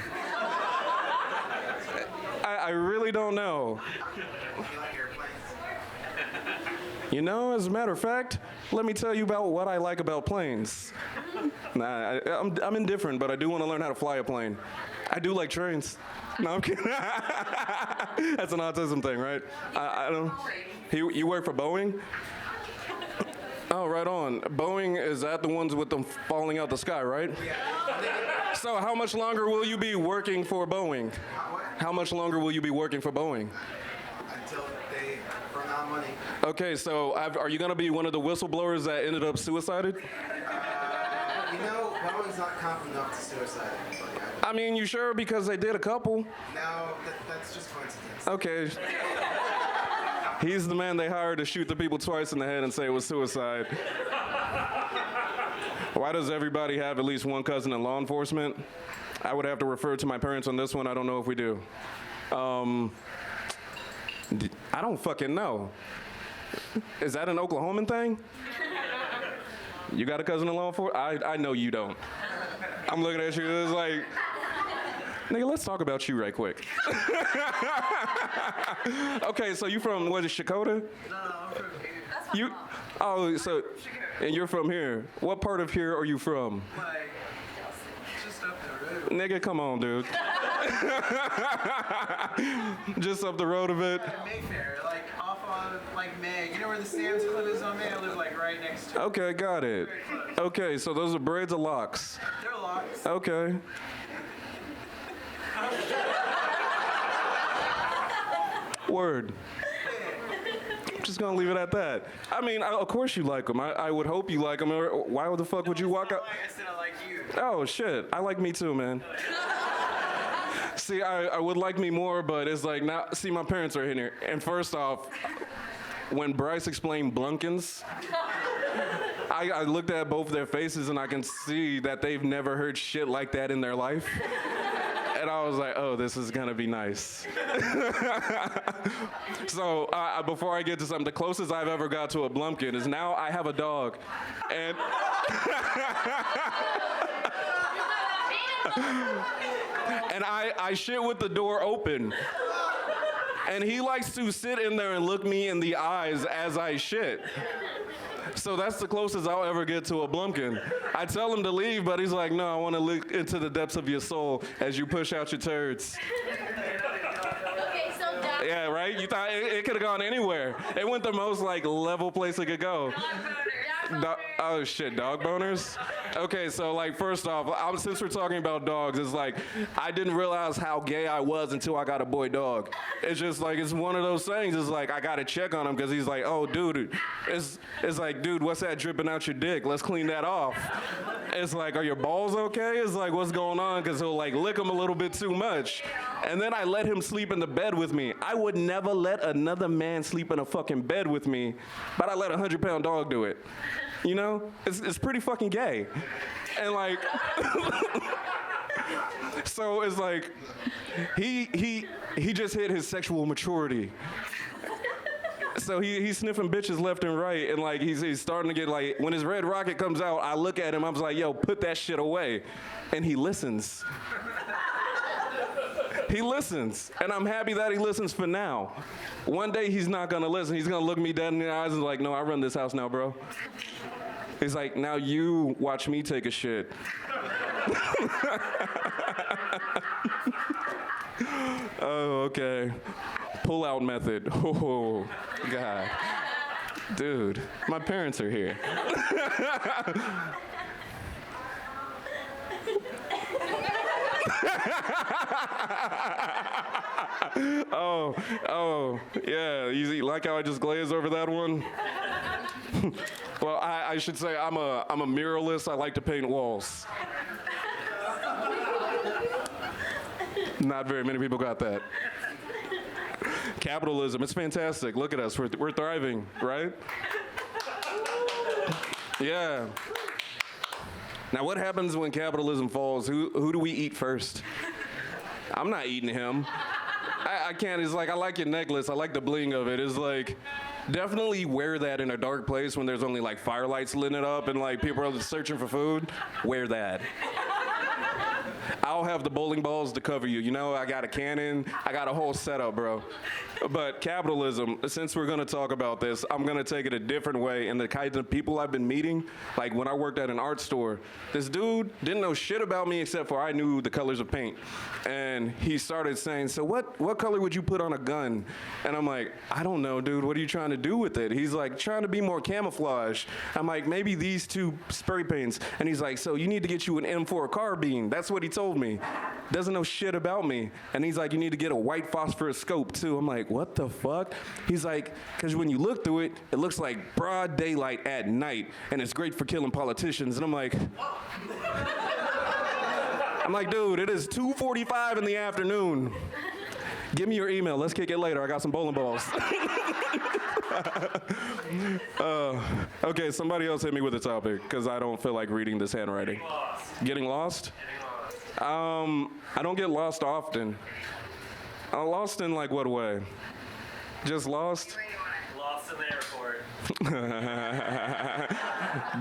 I really don't know. You like airplanes? You know, as a matter of fact, let me tell you about what I like about planes. Nah, I'm indifferent, but I do want to learn how to fly a plane. I do like trains. No, I'm kidding. That's an autism thing, right? I don't. You work for Boeing? Oh, right on. Boeing, is that the ones with them falling out the sky, right? Yeah. So how much longer will you be working for Boeing? How much longer will you be working for Boeing? Until they run out of money. Okay, so are you going to be one of the whistleblowers that ended up suicided? You know, Boeing's not confident enough to suicide anybody. I mean, you sure? Because they did a couple. No, that's just coincidence. Okay. He's the man they hired to shoot the people twice in the head and say it was suicide. Why does everybody have at least one cousin in law enforcement? I would have to refer to my parents on this one. I don't know if we do. I don't fucking know. Is that an Oklahoman thing? You got a cousin in law enforcement? I know you don't. I'm looking at you, it's like, nigga, let's talk about you right quick. Okay, so you from, what is it, Shakota? No, I'm from here. Oh, so, and you're from here. What part of here are you from? Like, just up the road. Nigga, come on, dude. Just up the road a bit. Mayfair, like off on like Meg. You know where the Sam's Club is on Meg? I live like right next to it. Okay, got it. Okay, so those are braids or locks? They're locks. Okay. Word. I'm just gonna leave it at that. I mean, of course you like them. I would hope you like them. Or why the fuck would you walk out? I said I like you. Oh shit, I like me too, man. See, I would like me more, but it's like now. See, my parents are in here, and first off, when Bryce explained Blunkins, I looked at both their faces and I can see that they've never heard shit like that in their life. And I was like, oh, this is gonna be nice. So before I get to something, the closest I've ever got to a Blumpkin is now I have a dog. And and I shit with the door open. And he likes to sit in there and look me in the eyes as I shit. So that's the closest I'll ever get to a Blumpkin. I tell him to leave, but he's like, no, I want to look into the depths of your soul as you push out your turds. Okay, so down. Yeah, right? You thought it could have gone anywhere. It went the most like level place it could go. Oh shit, dog boners? Okay, so like first off, since we're talking about dogs, it's like I didn't realize how gay I was until I got a boy dog. It's just like it's one of those things. It's like I gotta check on him because he's like, oh dude, it's like dude, what's that dripping out your dick? Let's clean that off. It's like, are your balls okay? It's like, what's going on? Because he'll like lick them a little bit too much. And then I let him sleep in the bed with me. I would never let another man sleep in a fucking bed with me, but I let a 100-pound dog do it. You know, it's pretty fucking gay. And like, so it's like, he just hit his sexual maturity. So he's sniffing bitches left and right, and like he's starting to get like, when his red rocket comes out, I look at him, I was like, yo, put that shit away. And he listens. He listens, and I'm happy that he listens for now. One day he's not gonna listen. He's gonna look me dead in the eyes and be like, no, I run this house now, bro. He's like, now you watch me take a shit. Oh, okay. Pull-out method. Oh, God. Dude, my parents are here. Oh, yeah. You like how I just glazed over that one? Well, I should say I'm a muralist. I like to paint walls. Not very many people got that. Capitalism, it's fantastic. Look at us, we're thriving, right? Yeah. Now what happens when capitalism falls? Who do we eat first? I'm not eating him. I can't, it's like, I like your necklace, I like the bling of it. It's like, definitely wear that in a dark place when there's only like firelights lit it up and like people are searching for food. Wear that. I'll have the bowling balls to cover you. You know, I got a cannon. I got a whole setup, bro. But capitalism, since we're going to talk about this, I'm going to take it a different way. And the kinds of people I've been meeting, like when I worked at an art store, this dude didn't know shit about me except for I knew the colors of paint. And he started saying, so what color would you put on a gun? And I'm like, I don't know, dude. What are you trying to do with it? He's like, trying to be more camouflage. I'm like, maybe these two spray paints. And he's like, so you need to get you an M4 carbine. That's what he told me. Doesn't know shit about me. And he's like, you need to get a white phosphorus scope too. I'm like, what the fuck? He's like, because when you look through it, it looks like broad daylight at night, and it's great for killing politicians. And I'm like, dude, it is 2:45 in the afternoon. Give me your email. Let's kick it later. I got some bowling balls. Okay, somebody else hit me with a topic, because I don't feel like reading this handwriting. Getting lost? I don't get lost often. Lost in like what way? Just lost? Lost in the airport.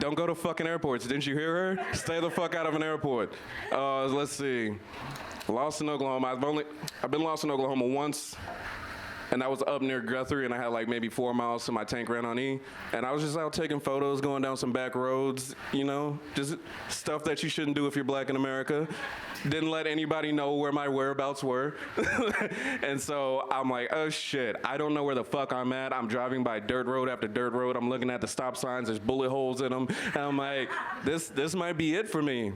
Don't go to fucking airports. Didn't you hear her? Stay the fuck out of an airport. Let's see. Lost in Oklahoma. I've been lost in Oklahoma once. And that was up near Guthrie, and I had like maybe 4 miles to my tank ran on E. And I was just out taking photos, going down some back roads, you know, just stuff that you shouldn't do if you're black in America. Didn't let anybody know where my whereabouts were. And so I'm like, oh shit, I don't know where the fuck I'm at. I'm driving by dirt road after dirt road. I'm looking at the stop signs, there's bullet holes in them. And I'm like, this might be it for me.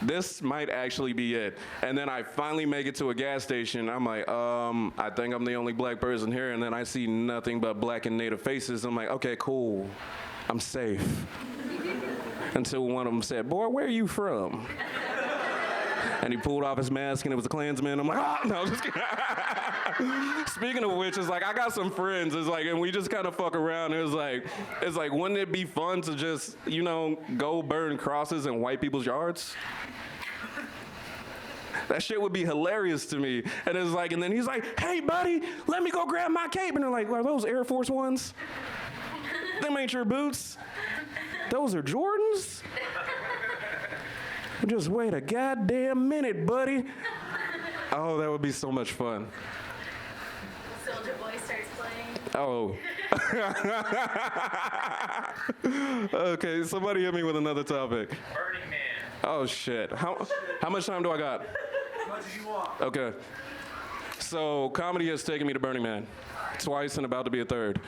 This might actually be it. And then I finally make it to a gas station. I'm like, I think I'm the only black person here. And then I see nothing but black and native faces. I'm like, okay, cool. I'm safe. Until one of them said, boy, where are you from? And he pulled off his mask and it was a Klansman. I'm like, oh, no, just kidding. Speaking of which, it's like, I got some friends. It's like, and we just kind of fuck around. It's like, wouldn't it be fun to just, you know, go burn crosses in white people's yards? That shit would be hilarious to me. And it's like, and then he's like, hey, buddy, let me go grab my cape. And they're like, are those Air Force Ones? Them ain't your boots. Those are Jordans? Just wait a goddamn minute, buddy. Oh, that would be so much fun. Soldier Boy starts playing. Oh. Okay, somebody hit me with another topic. Burning Man. Oh, shit. How much time do I got? As much as you want. Okay. So, comedy has taken me to Burning Man twice and about to be a third.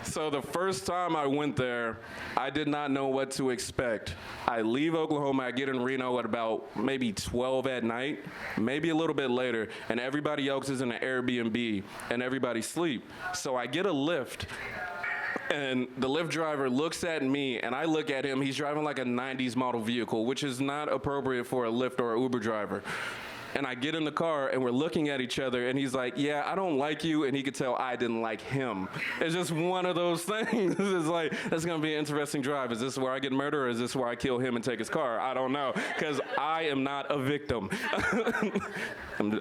So the first time I went there, I did not know what to expect. I leave Oklahoma, I get in Reno at about maybe 12 at night, maybe a little bit later, and everybody else is in an Airbnb, and everybody sleep. So I get a lift, and the Lyft driver looks at me, and I look at him. He's driving like a 90s model vehicle, which is not appropriate for a Lyft or an Uber driver. And I get in the car, and we're looking at each other, and he's like, yeah, I don't like you, and he could tell I didn't like him. It's just one of those things. It's like, that's going to be an interesting drive. Is this where I get murdered, or is this where I kill him and take his car? I don't know, because I am not a victim.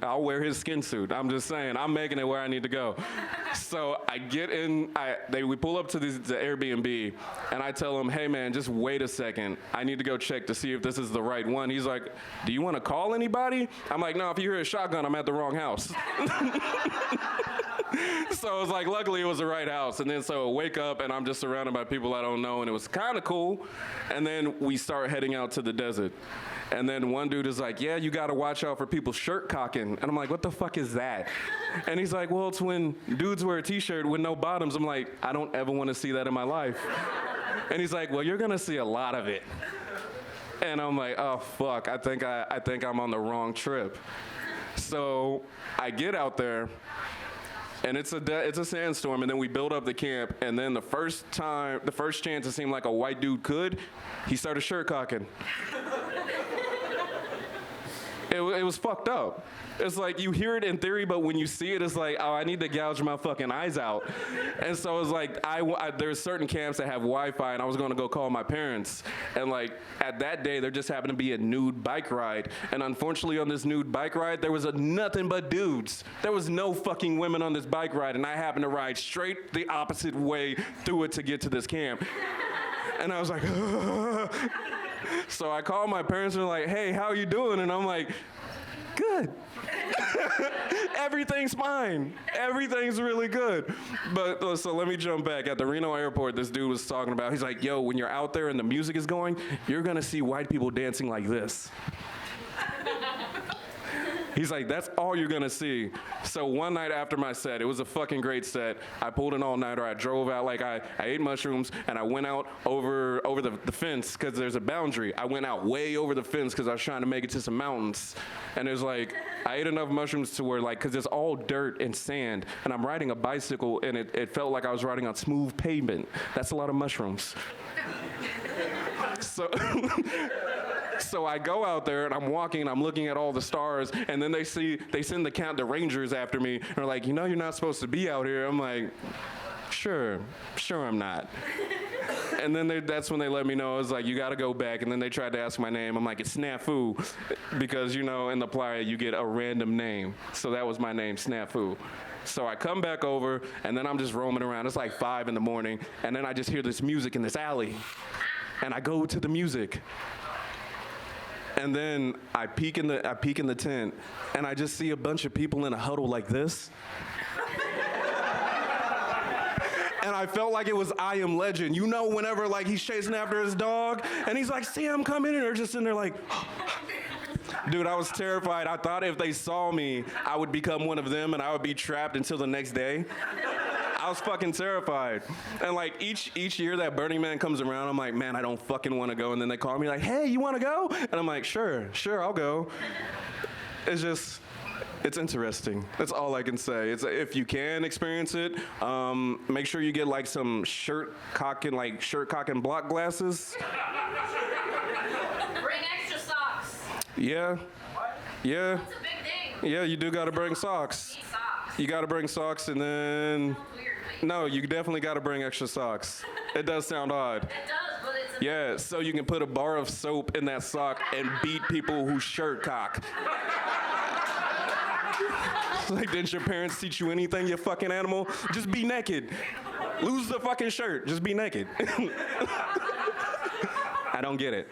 I'll wear his skin suit. I'm just saying, I'm making it where I need to go. So I get in, we pull up to the Airbnb, and I tell him, hey, man, just wait a second. I need to go check to see if this is the right one. He's like, do you want to call anybody? I'm like, no, if you hear a shotgun, I'm at the wrong house. So it was like, luckily it was the right house. And then so I wake up, and I'm just surrounded by people I don't know, and it was kind of cool. And then we start heading out to the desert. And then one dude is like, yeah, you got to watch out for people shirt cocking. And I'm like, what the fuck is that? And he's like, well, it's when dudes wear a T-shirt with no bottoms. I'm like, I don't ever want to see that in my life. And he's like, well, you're going to see a lot of it. And I'm like, oh, fuck, I think I'm on the wrong trip. So I get out there, and it's a sandstorm, and then we build up the camp, and then the first chance it seemed like a white dude could, he started shirt cocking. It was fucked up. It's like you hear it in theory, but when you see it, it's like, oh, I need to gouge my fucking eyes out. And so it's like, there's certain camps that have Wi-Fi, and I was going to go call my parents. And like at that day, there just happened to be a nude bike ride. And unfortunately, on this nude bike ride, there was nothing but dudes. There was no fucking women on this bike ride, and I happened to ride straight the opposite way through it to get to this camp. And I was like, So I called my parents and they're like, hey, how you doing? And I'm like, good. Everything's fine. Everything's really good. But so let me jump back. At the Reno airport, this dude was talking about, he's like, yo, when you're out there and the music is going, you're gonna see white people dancing like this. He's like, that's all you're gonna see. So one night after my set, it was a fucking great set. I pulled an all-nighter. I drove out, like I ate mushrooms, and I went out over the fence because there's a boundary. I went out way over the fence because I was trying to make it to some mountains. And it was like, I ate enough mushrooms to where, like, because it's all dirt and sand, and I'm riding a bicycle, and it felt like I was riding on smooth pavement. That's a lot of mushrooms. So... So I go out there and I'm walking and I'm looking at all the stars, and then they send the Rangers after me and they're like, you know, you're not supposed to be out here. I'm like, sure I'm not. And then that's when they let me know. It's like, you gotta go back. And then they tried to ask my name. I'm like, it's Snafu, because, you know, in the playa you get a random name. So that was my name, Snafu. So I come back over, and then I'm just roaming around. It's like 5 in the morning, and then I just hear this music in this alley. And I go to the music. And then I peek in the tent, and I just see a bunch of people in a huddle like this. And I felt like it was I Am Legend. You know, whenever like he's chasing after his dog, and he's like, Sam, come in, and they're just in there like, dude, I was terrified. I thought if they saw me, I would become one of them, and I would be trapped until the next day. I was fucking terrified. And like each year that Burning Man comes around, I'm like, man, I don't fucking want to go. And then they call me like, hey, you want to go? And I'm like, sure, I'll go. It's interesting. That's all I can say. If you can experience it, make sure you get like some shirt cock and block glasses. Bring extra socks. Yeah. Yeah. That's a big thing. Yeah, you do gotta bring socks. You gotta bring socks, and then... No, you definitely gotta bring extra socks. It does sound odd. It does, but it's... Yeah, so you can put a bar of soap in that sock and beat people who shirt cock. Like, didn't your parents teach you anything, you fucking animal? Just be naked. Lose the fucking shirt. Just be naked. I don't get it.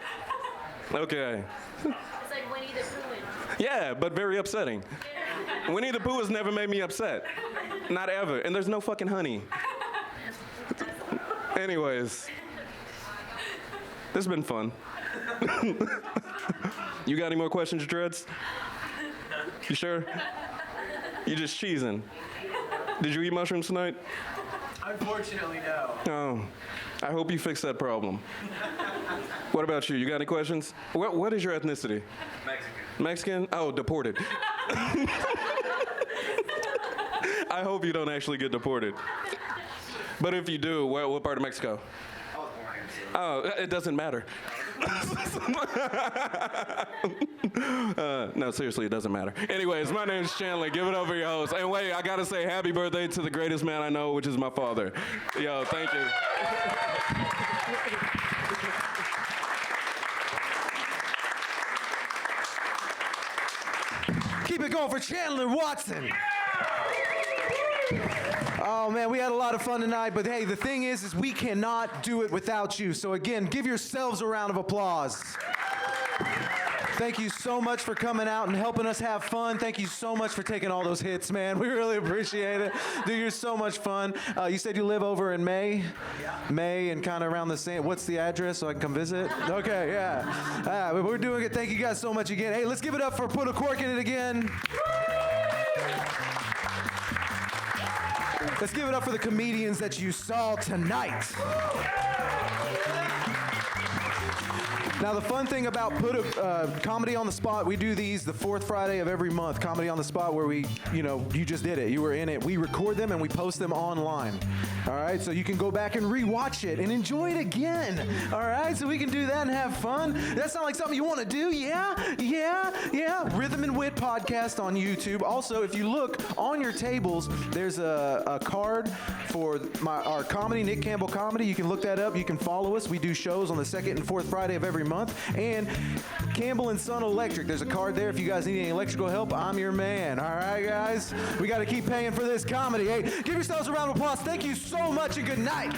Okay. It's like Winnie the Pooh. Yeah, but very upsetting. Winnie the Pooh has never made me upset. Not ever. And there's no fucking honey. Anyways. This has been fun. You got any more questions, Dreads? You sure? You just cheesing. Did you eat mushrooms tonight? Unfortunately, no. Oh, I hope you fix that problem. What about you? You got any questions? What is your ethnicity? Mexican. Mexican? Oh, deported. I hope you don't actually get deported. But if you do, what part of Mexico? Oh, it doesn't matter. No, seriously, it doesn't matter. Anyways, my name's Chandler. Give it up for your host. And wait, I gotta say happy birthday to the greatest man I know, which is my father. Yo, thank you. Keep it going for Chandler Watson. Oh man, we had a lot of fun tonight, but hey, the thing is we cannot do it without you. So again, give yourselves a round of applause. Thank you so much for coming out and helping us have fun. Thank you so much for taking all those hits, man. We really appreciate it. Dude, you're so much fun. You said you live over in May? Yeah. May and kind of around the same. What's the address so I can come visit? Okay, yeah. We're doing it. Thank you guys so much again. Hey, let's give it up for Put a Cork in It again. Let's give it up for the comedians that you saw tonight. Now, the fun thing about Comedy on the Spot, we do these the fourth Friday of every month, Comedy on the Spot, where we, you just did it. You were in it. We record them and we post them online. All right? So you can go back and rewatch it and enjoy it again. All right? So we can do that and have fun. That sound like something you want to do? Yeah? Rhythm and Wit podcast on YouTube. Also, if you look on your tables, there's a card for our comedy, Nick Campbell Comedy. You can look that up. You can follow us. We do shows on the second and fourth Friday of every month. And Campbell & Son Electric. There's a card there if you guys need any electrical help. I'm your man. All right, guys? We got to keep paying for this comedy. Hey, give yourselves a round of applause. Thank you so much and good night.